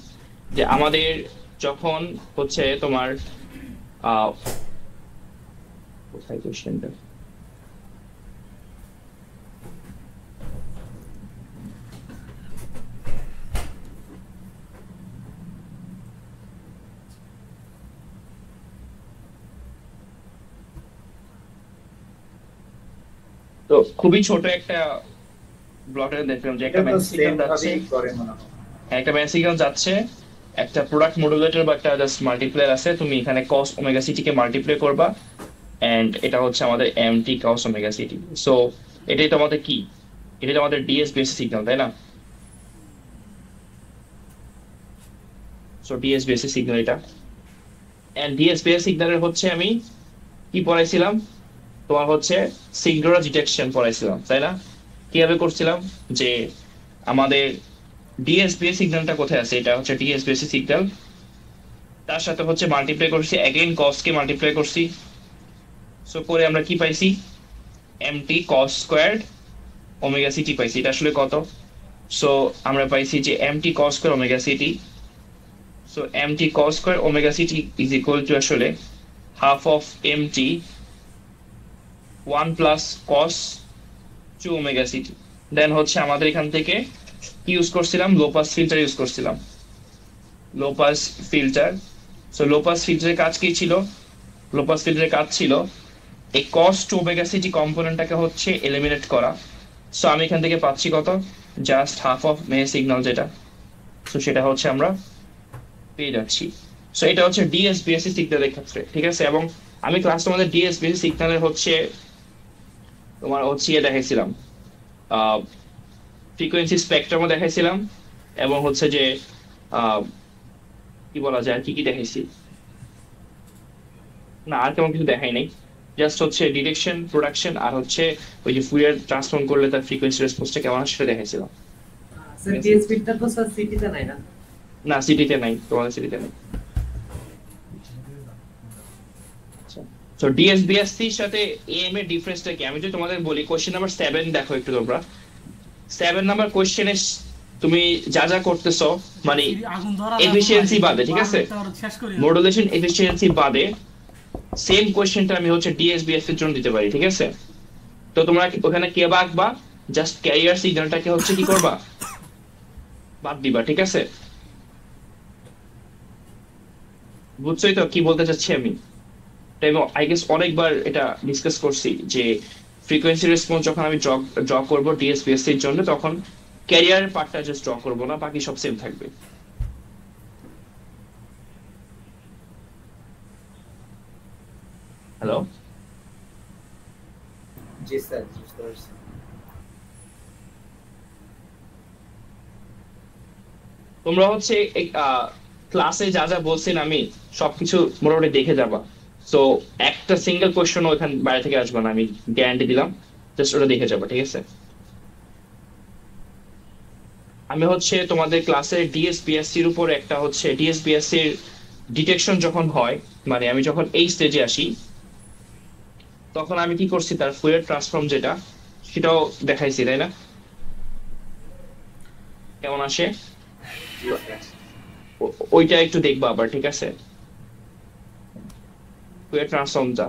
যে আমাদের যখন হচ্ছে তোমার কোথায় কোশ্চেনটা, তো খুবই ছোট একটা ব্লকে দেখলাম যে একটা এটা তো মেসেজ সেম যাচ্ছে, ভাবেই করে মনে হয়। একটা মেসেজ যাচ্ছে, একটা প্রোডাক্ট মডুলেটর বা একটা জাস্ট মাল্টিপ্লায়ার আছে, তুমি এখানে কস ওমেগা সিটি কে মাল্টিপ্লাই করবা, এন্ড এটা হচ্ছে আমাদের MT cos omega CT. So এটাই তো আমাদের কি, এটাই তো আমাদের ডিএস বেসিক সিগন্যাল, তাই না? সো ডিএস বেসিক সিগন্যাল এটা, এন্ড ডিএস বেসিক সিগন্যালের হচ্ছে আমি কি পড়াইছিলাম, তোমার হচ্ছে সিনক্রোনাস ডিটেকশন পড়াইছিলাম, তাই না? কিভাবে করছিলাম, যে আমাদের ডিএসবিএস সিগন্যালটা কোথায় আছে, এটা হচ্ছে ডিএসবিএস সিগন্যাল, তার সাথে হচ্ছে মাল্টিপ্লাই করছি, অ্যাগেইন কস কে মাল্টিপ্লাই করছি, সো করে আমরা কি পাইছি, MT cos squared omega CT পাইছি। এটা আসলে কত, সো আমরা পাইছি যে MT cos square omega CT, so MT cos square omega CT is equal to আসলে half of MT 1 plus cos 2 omega CT. Then হচ্ছে আমাদের এখান থেকে কি ইউজ করছিলাম, লো পাস ফিল্টার ইউজ করছিলাম, low pass filter. So low pass ফিল্টারের কাজ কি ছিল, লো পাস ফিল্টারের কাজ ছিল এই কস টু ওমেগা সিটি কম্পোনেন্টটাকে হচ্ছে এলিমিনেট করা। সো আমি এখান থেকে পাচ্ছি কত, জাস্ট হাফ অফ মেয়ে সিগন্যাল যেটা, সো সেটা হচ্ছে আমরা পেয়ে যাচ্ছি। সো এটা হচ্ছে ডিএসবিএসসি সিগন্যালের ক্ষেত্রে, ঠিক আছে? এবং আমি ক্লাস তোমাদের ডিএসবিএসসি সিগন্যালের হচ্ছে তোমার হচ্ছে ইয়ে দেখাইছিলাম, ফ্রিকোয়েন্সি স্পেকট্রামও দেখাইছিলাম, এবং হচ্ছে যে কি বলা যায়, কি কি দেখাইছি না, আর কেমন কিছু দেখাই নাই, জাস্ট হচ্ছে ডিটেকশন, প্রোডাকশন, আর হচ্ছে ওই যে ফুরিয়ার ট্রান্সফর্ম করলে তার ফ্রিকোয়েন্সি রেসপন্সটা কেমন আসে সেটা দেখাইছিলাম। স্যার ডিএসপিটা তো স্যার সিটিতে নাই না? না সিটিতে নাই, তোমাদের সিটিতে নাই। সো ডিএসবিএসসি এর সাথে এএম এর ডিফারেন্সটা কি, আমি যদি তোমাদের বলি, কোশ্চেন নাম্বার 7 দেখো একটু তোমরা, 7 নাম্বার কোশ্চেনে তুমি যা যা করতেছো, মানে এফিশিয়েন্সি বাদে, ঠিক আছে, মডুলেশন এফিশিয়েন্সি বাদে সেম কোশ্চেনটা আমি হচ্ছে ডিএসবিএস এর জন্য দিতে পারি, ঠিক আছে? তো তোমরা ওখানে কে বাঁকবা, জাস্ট ক্যারিয়ার সিগন্যালটাকে হচ্ছে কি করবা, বাদ দিবা, ঠিক আছে? বুঝছোই তো কি বলতে চাচ্ছি আমি? আই গেস অনেকবার এটা ডিসকাস করছি যে ফ্রিকোয়েন্সি রেসপন্স যখন আমি ড্র করব ডিএসবিএসসি এর জন্য, তখন ক্যারিয়ার পার্টটা জাস্ট ড্র করব না, বাকি সব সেম থাকবে। হ্যালো, জি স্যার, বুঝতে পারছি। তোমরা হচ্ছে ক্লাসে যা যা বলছেন আমি সবকিছু মোটামুটি দেখে যাবা, সো একটা সিঙ্গেল কোয়েশ্চেন ওখান বাইরে থেকে আসবে না, আমি গ্যারান্টি দিলাম, জাস্ট ওটা দেখে যাবা, ঠিক আছে? আমি হচ্ছে তোমাদের ক্লাসে ডিএসবিএসসি এর উপর একটা হচ্ছে ডিএসবিএসসি এর ডিটেকশন যখন হয়, মানে আমি যখন এই স্টেজে আসি, তখন আমি কি করছি, তার ফুরিয়ার ট্রান্সফর্ম যেটা, সেটাও দেখাইছি, তাই না? কেমন আসে ওইটা একটু দেখবা আবার, ঠিক আছে? ফুরিয়ার ট্রান্সফর্মটা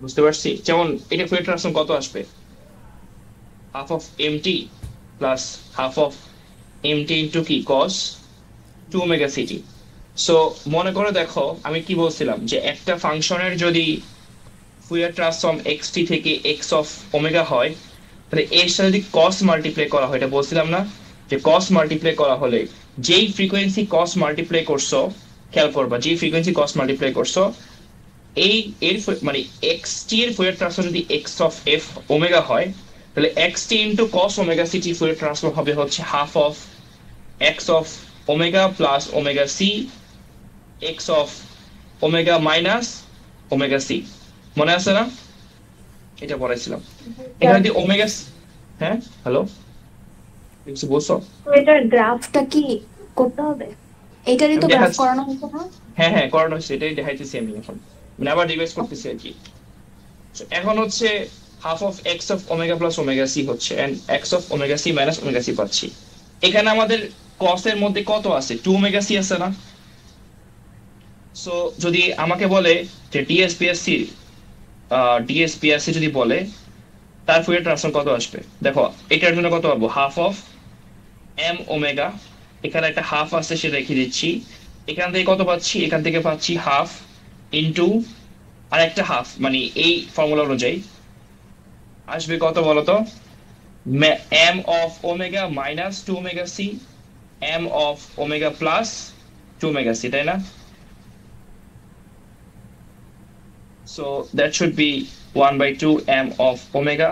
বুঝতে পারছি। যেমন এটা ফুরিয়ার ট্রান্সফর্ম কত আসবে, half of MT plus half of MT into কি কস 2 ওমেগা সিটি। সো মনে করে দেখো আমি কি বলছিলাম যে একটা ফাংশনের যদি ফুরিয়ার ট্রান্সফর্ম এক্সটি থেকে এক্স অফ ওমেগা হয়, তাহলে এর সাথে যদি কস মাল্টিপ্লাই করা হয়, এটা বলছিলাম না যে কস মাল্টিপ্লাই করা হলে যেই ফ্রিকোয়েন্সি কস মাল্টিপ্লাই করছো, খেয়াল করবা যেই ফ্রিকোয়েন্সি কস মাল্টিপ্লাই করছো এই এর মানে এক্স টি এর ফুরিয়ার ট্রান্সফর্ম যদি এক্স অফ এফ ওমেগা হয়, তাহলে X T into cos omega CT Fourier transform হবে হচ্ছে half of X of omega plus omega C X of omega minus omega C. মনে আছে না, এটা পড়াইছিলাম। এখানে যদি ওমেগা, হ্যাঁ হ্যালো কিছু বলছো? তো এটার গ্রাফটা কি করতে হবে? এটারই তো গ্রাফ করানো হতো না? হ্যাঁ হ্যাঁ করানো হয়েছে, এটাই দেখাইতেছি আমি এখন, মানে আবার রিভাইজ করতেছি আর কি। এখন হচ্ছে half of X of omega plus omega C হচ্ছে and X of omega C minus omega C পাচ্ছি। এখানে আমাদের কস এর মধ্যে কত আছে, 2 ওমেগা সি আছে না? সো যদি আমাকে বলে যে ডিএসপিএসসি যদি বলে তার ফুরিয়ার ট্রান্সফর্ম কত আসবে, দেখো এটার জন্য কত পাবো, হাফ অফ এম ওমেগা, এখানে একটা হাফ আছে সেটা রেখে দিচ্ছি, এখান থেকে কত পাচ্ছি, এখান থেকে পাচ্ছি হাফ ইন্টু আর একটা হাফ, মানে এই ফর্মুলা অনুযায়ী আসবে কত বলতো, M of omega minus 2 omega C M of omega plus 2 omega C, তাই না? So that should be 1/2 m of omega,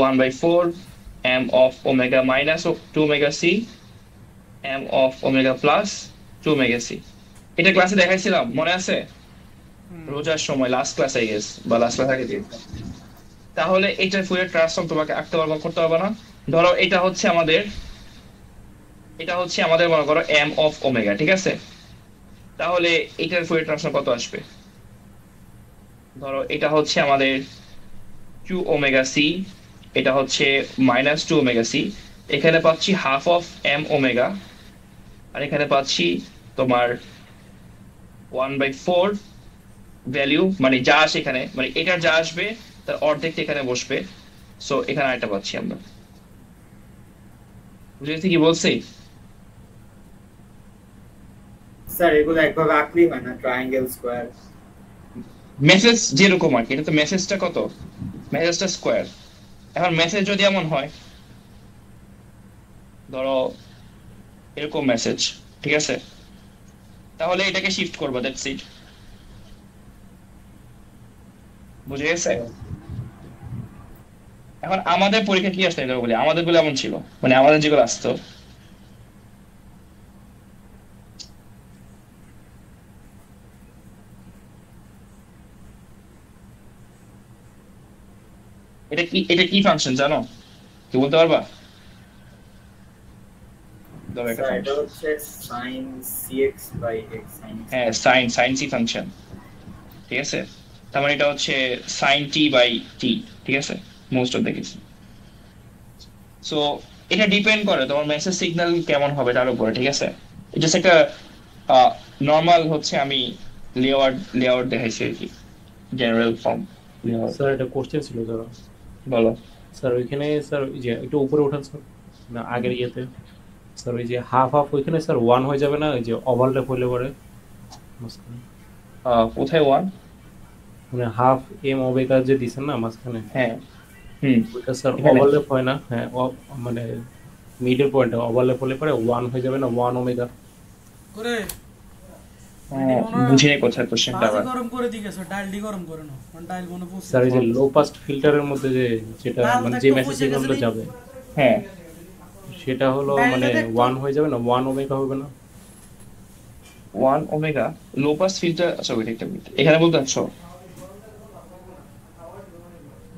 1/4 m of omega minus 2 omega c, m of omega plus 2 omega c. এটা ক্লাসে দেখাইছিলাম, মনে আছে? রোজার সময় লাস্ট ক্লাস আই গেস, বা লাস্ট ক্লাস আগে দিয়ে। তাহলে এটার ফুরিয়ার ট্রান্সফর্ম তোমাকে আঁকতে পারবা, করতে পারবা না? ধরো এটা হচ্ছে আমাদের মনে করো m of omega, ঠিক আছে? তাহলে এটার ফুরিয়ার ট্রান্সফর্ম কত আসবে, ধরো এটা হচ্ছে আমাদের 2 ওমেগা সি, এটা হচ্ছে মাইনাস 2 ওমেগা সি, এখানে পাচ্ছি হাফ অফ এম ওমেগা, আর এখানে পাচ্ছি তোমার 1/4 ভ্যালু, মানে যা আসে এখানে, মানে এটার যা আসবে তার অর্ধেকটা এখানে বসবে। সো এখানে আরেকটা পাচ্ছি আমরা, বুঝেছি কি বলছি? স্যার এগুলো একভাবে আঁকলেই হয় না, ট্রায়াঙ্গেল স্কয়ার মেসেজ যেরকম আর কি, এটা তো মেসেজটা কত, মেসেজটা স্কয়ার। এখন মেসেজ যদি এমন হয়, ধরো এরকম মেসেজ, ঠিক আছে, তাহলে এটাকে শিফট করবো, দ্যাটস ইট। বুঝে গেছে? এখন আমাদের পরীক্ষা কি আসতো এটা বলি, আমাদের গুলো এমন ছিল, মানে আমাদের যেগুলো আসতো এটা কি ফাংশন জানো, কি বলতে পারবা? ধরো একটা স্যার এটা ফাংশন, হচ্ছে sin cx by x sin x। হ্যাঁ সাইন সি ফাংশন, ঠিক আছে? তার মানে এটা হচ্ছে সাইন টি বাই টি, ঠিক আছে? Most of the case. So এটা ডিপেন্ড করে তোমার মেসেজ সিগন্যাল কেমন হবে তার উপরে, ঠিক আছে? এটা একটা নর্মাল হচ্ছে আমি লেআউট দেখাইছি আর কি, জেনারেল ফর্ম লেআউট। স্যার এটা কোশ্চেন ছিল যারা, বলো স্যার ওইখানে স্যার ওই যে একটু উপরে ওঠান স্যার, না আগের ইয়েতে স্যার ওই যে হাফ হাফ ওইখানে স্যার 1 হয়ে যাবে না, ওই যে ওভারল্যাপ হইলে পরে মাঝখানে, কোথায় 1? মানে হাফ এম ওমেগা যে দিছেন না মাঝখানে, হ্যাঁ ওইটা স্যার এখানে? ওভারল্যাপ হয় না? হ্যাঁ মানে মিডল পয়েন্টে ওভারল্যাপ হলে পরে 1 হয়ে যাবে না, 1 ওমেগা। করে বুঝিনি কোথায় কোশ্চেনটা আবার। গরম করে দি গেছে, ডাইল গরম করে নাও, কারণ ডাইল মনে পড়ছে। স্যার এই যে লো পাস ফিল্টারের মধ্যে যেটা মানে যে মেসেজ সিগন্যালটা যাবে, হ্যাঁ সেটা হলো মানে 1 হয়ে যাবে না, 1 ওমেগা হবে না? 1 ওমেগা লো পাস ফিল্টার, আচ্ছা ওইটা একটা মিনিট, এখানে বলতে আছো?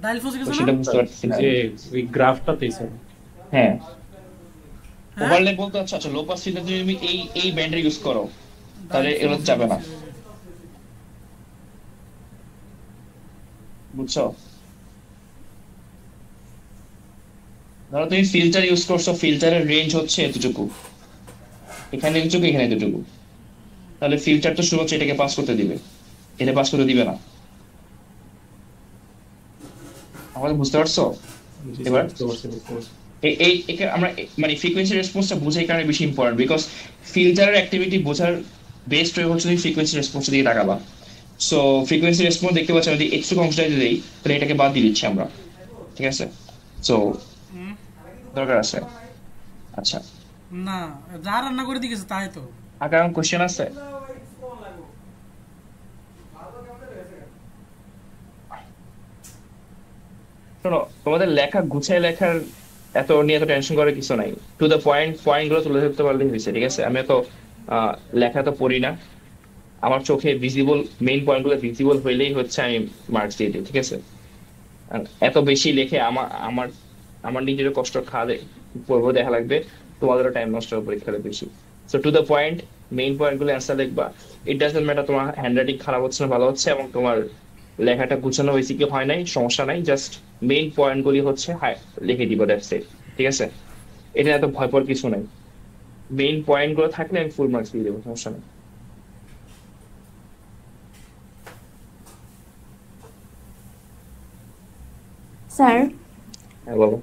ডাইল ফসে গেছে সেটা না, বুঝতে পারছি না। যে ওই গ্রাফটাতেই স্যার, হ্যাঁ ওভারল্যাপ বলতে আচ্ছা লো পাস ফিল্টার যদি তুমি এই ব্যান্ডের ইউজ করো তাহলে এগুলো যাবে না, বুঝছো? ধরো তুমি ফিল্টার ইউজ করছো, ফিল্টারের রেঞ্জ হচ্ছে এতটুকু, এখানে এতটুকু, এখানে এতটুকু, তাহলে ফিল্টার তো শুরু হচ্ছে এটাকে পাস করতে দিবে, এটা পাস করতে দিবে না। আমাদের বুঝতে পারছো? জি স্যার, এবার বুঝতে পারছি, বুঝতে পারছি। আমরা মানে ফ্রিকোয়েন্সি রেসপন্সটা বোঝাই কারণে বেশি ইম্পর্টেন্ট, বিকজ ফিল্টারের অ্যাক্টিভিটি বোঝার বেস্ট ওয়ে হচ্ছে তুমি ফ্রিকোয়েন্সি রেসপন্সের দিকে তাকাবা। সো ফ্রিকোয়েন্সি রেসপন্স দেখতে পাচ্ছি, যদি একটু অংশটা যদি দেই তাহলে এটাকে বাদ দিয়ে দিচ্ছি আমরা, ঠিক আছে? সো দরকার আছে। আচ্ছা, না, যা রান্না করে দিয়ে গেছে তাই তো। আর কারণ কোশ্চেন আছে? শোনো, তোমাদের লেখা গুছায় লেখার এত নিয়ে এত টেনশন করার কিছু নাই। টু দ্য পয়েন্ট, পয়েন্ট গুলো তুলে ধরতে পারলেই হয়েছে, ঠিক আছে? আমি তো লেখা তো পড়ি না, আমার চোখে ভিজিবল মেইন পয়েন্ট গুলো ভিজিবল হইলেই হচ্ছে আমি মার্কস দিয়ে দিই, ঠিক আছে? আর এত বেশি লেখে আমার আমার আমার নিজেরও কষ্ট খাওয়া পড়বো, দেখা লাগবে, তোমাদেরও টাইম নষ্ট হবে পরীক্ষাটা বেশি। So to the point, main point গুলো অ্যান্সার লিখবা। ইট ডাজন্ট ম্যাটার তোমার হ্যান্ডরাইটিং খারাপ হচ্ছে না ভালো হচ্ছে, এবং তোমার লেখাটা গুছানো হয়েছে কি হয় নাই, সমস্যা নাই, জাস্ট মেইন পয়েন্ট গুলি হচ্ছে লিখে দিব, দ্যাটস ইট, ঠিক আছে? এটা এত ভয় পাওয়ার কিছু নাই, মেইন পয়েন্ট গুলো থাকলে আমি ফুল মার্কস দিয়ে দেবো, সমস্যা নেই। স্যার, হ্যাঁ বলো।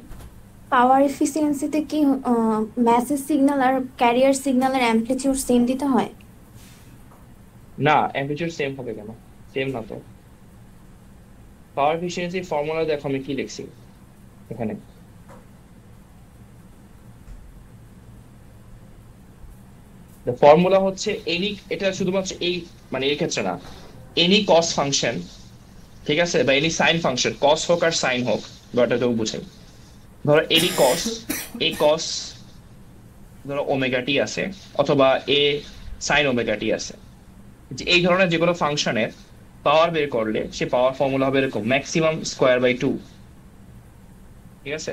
পাওয়ার এফিসিয়েন্সিতে কি মেসেজ সিগন্যাল আর ক্যারিয়ার সিগন্যালের অ্যামপ্লিটিউড সেম দিতে হয়? না, অ্যাম্পলিটিউড সেম হবে কেন? সেম না তো। পাওয়ার এফিসিয়েন্সি ফর্মুলা দেখো আমি কি লিখছি এখানে। ফর্মুলা হচ্ছে এনি, এটা শুধুমাত্র এই মানে এই ক্ষেত্রে না, এনি কস ফাংশন, ঠিক আছে, বা এনি সাইন ফাংশন, কস হোক আর সাইন হোক, ব্যাপারটা তো বুঝাই। ধরো এনি কস, এই কস ধরো ওমেগা টি আছে, অথবা এ সাইন ওমেগা টি আছে, যে এই ধরনের যে কোনো ফাংশনের পাওয়ার বের করলে সে পাওয়ার ফর্মুলা হবে এরকম, ম্যাক্সিমাম স্কোয়ার বাই 2, ঠিক আছে?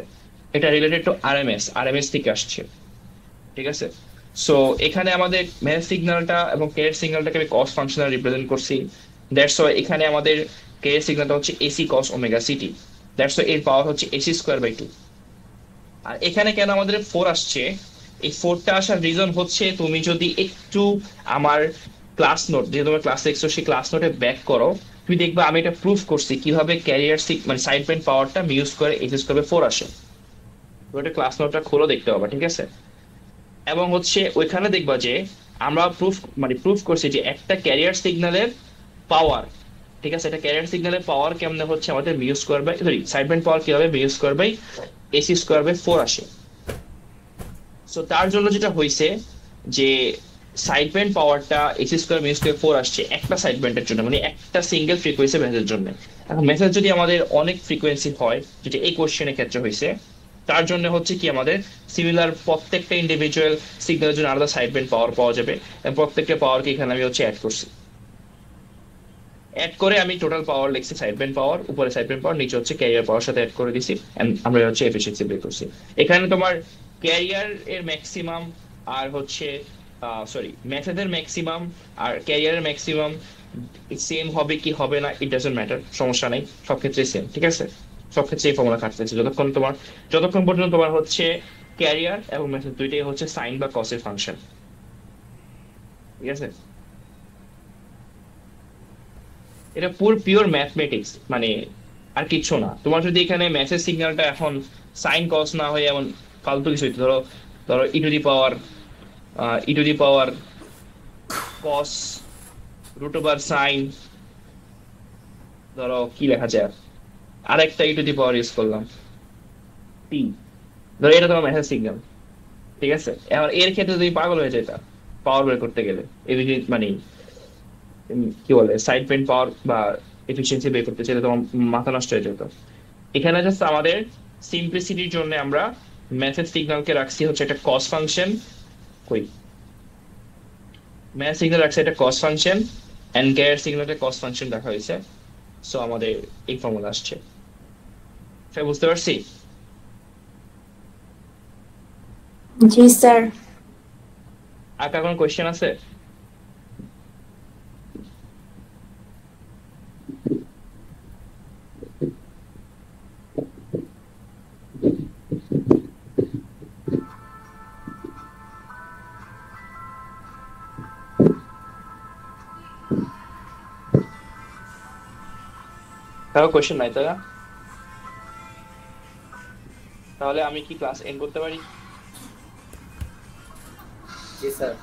এটা রিলেটেড টু আরএমএস, আরএমএস থেকে আসছে, ঠিক আছে? সো এখানে আমাদের মেস সিগন্যালটা এবং কে সিগন্যালটাকে আমি কস ফাংশনাল রিপ্রেজেন্ট করছি, দ্যাটস ওয়াই এখানে আমাদের কে সিগন্যালটা হচ্ছে AC cos omega city, that's why এর পাওয়ার হচ্ছে এসি স্কোয়ার বাই 2। আর এখানে কেন আমাদের 4 আসছে, এই 4টা আসার রিজন হচ্ছে তুমি যদি একটু আমার ক্লাস নোট, যে তোমার ক্লাস দেখছো সেই ক্লাস নোটে ব্যাক করো, তুমি দেখবে আমি এটা প্রুফ করছি কিভাবে ক্যারিয়ার মানে সাইড ব্যান্ড পাওয়ারটা মিউজ করে এসি স্কোয়ার বাই 4 আসে। ওটা ক্লাস নোটটা খোলো, দেখতে পাবা, ঠিক আছে? এবং হচ্ছে ওইখানে দেখবা যে আমরা প্রুফ করছি যে একটা ক্যারিয়ার সিগন্যালের পাওয়ার, ঠিক আছে, এটা ক্যারিয়ার সিগন্যালের পাওয়ার কেমনে হচ্ছে আমাদের mu square by sorry side band power কিভাবে mu square by AC square by 4 আসে। সো তার জন্য যেটা হয়েছে যে সাইড ব্যান্ড পাওয়ারটা এসি স্কোয়ার মিউ স্কোয়ার 4 আসছে একটা সাইড ব্যান্ডের জন্য, মানে একটা সিঙ্গেল ফ্রিকোয়েন্সি মেসেজের জন্য। এখন মেসেজ যদি আমাদের অনেক ফ্রিকোয়েন্সি হয়, যেটা এই কোশ্চেনের ক্ষেত্রে হয়েছে, তার জন্য হচ্ছে কি আমাদের সিমিলার প্রত্যেকটা ইন্ডিভিজুয়াল সিগন্যালের জন্য আলাদা সাইড ব্যান্ড পাওয়ার পাওয়া যাবে, এবং প্রত্যেকটা পাওয়ারকে এখানে আমি হচ্ছে অ্যাড করছি, অ্যাড করে আমি টোটাল পাওয়ার লিখছি, সাইড ব্যান্ড পাওয়ার, উপরে সাইড ব্যান্ড পাওয়ার, নিচে হচ্ছে ক্যারিয়ার পাওয়ার সাথে অ্যাড করে দিছি, এন্ড আমরা হচ্ছে এফিসিয়েন্সি বের করছি। এখানে তোমার ক্যারিয়ার এর ম্যাক্সিমাম আর হচ্ছে সরি মেথডের ম্যাক্সিমাম আর ক্যারিয়ারের ম্যাক্সিমাম সেম হবে কি হবে না, ইট ডাজন্ট ম্যাটার, সমস্যা নেই, সব ক্ষেত্রে সেম, ঠিক আছে? সব ক্ষেত্রে এই ফর্মুলা খাটতেছে, যতক্ষণ পর্যন্ত তোমার হচ্ছে ক্যারিয়ার এবং মেথড দুইটাই হচ্ছে সাইন বা কসের ফাংশন, ঠিক আছে? এটা পিওর ম্যাথমেটিক্স, মানে আর কিচ্ছু না। তোমার যদি এখানে মেসেজ সিগন্যালটা এখন সাইন কস না হয়ে এমন ফালতু কিছু হইতো, ধরো ধরো E to the power cos root over sine, ধরো কি লেখা যায়, আরেকটা ই টু দি পাওয়ার ইউজ করলাম টি, ধরো এটা তোমার মেসেজ সিগন্যাল, ঠিক আছে? এবার এর ক্ষেত্রে তুমি পাগল হয়ে যেতা পাওয়ার বের করতে গেলে, মানে কি বলে সাইড ব্যান্ড পাওয়ার বা এফিসিয়েন্সি বের করতে চাইলে তোমার মাথা নষ্ট হয়ে যেত। এখানে জাস্ট আমাদের সিম্পলিসিটির জন্য আমরা মেসেজ সিগন্যালকে রাখছি হচ্ছে একটা কস ফাংশন, মেসেজ সিগন্যাল রাখছে একটা কস ফাংশন, এন্ড ক্যারিয়ার সিগন্যালটা কস ফাংশন রাখা হয়েছে। সো আমাদের এই ফর্মুলা আসছে, সবাই বুঝতে পারছি? জি স্যার। আর কার কোনো কোয়েশ্চেন আছে? কারো কোশ্চেন নাই তাই না? তাহলে আমি কি ক্লাস এন্ড করতে পারি? জি স্যার।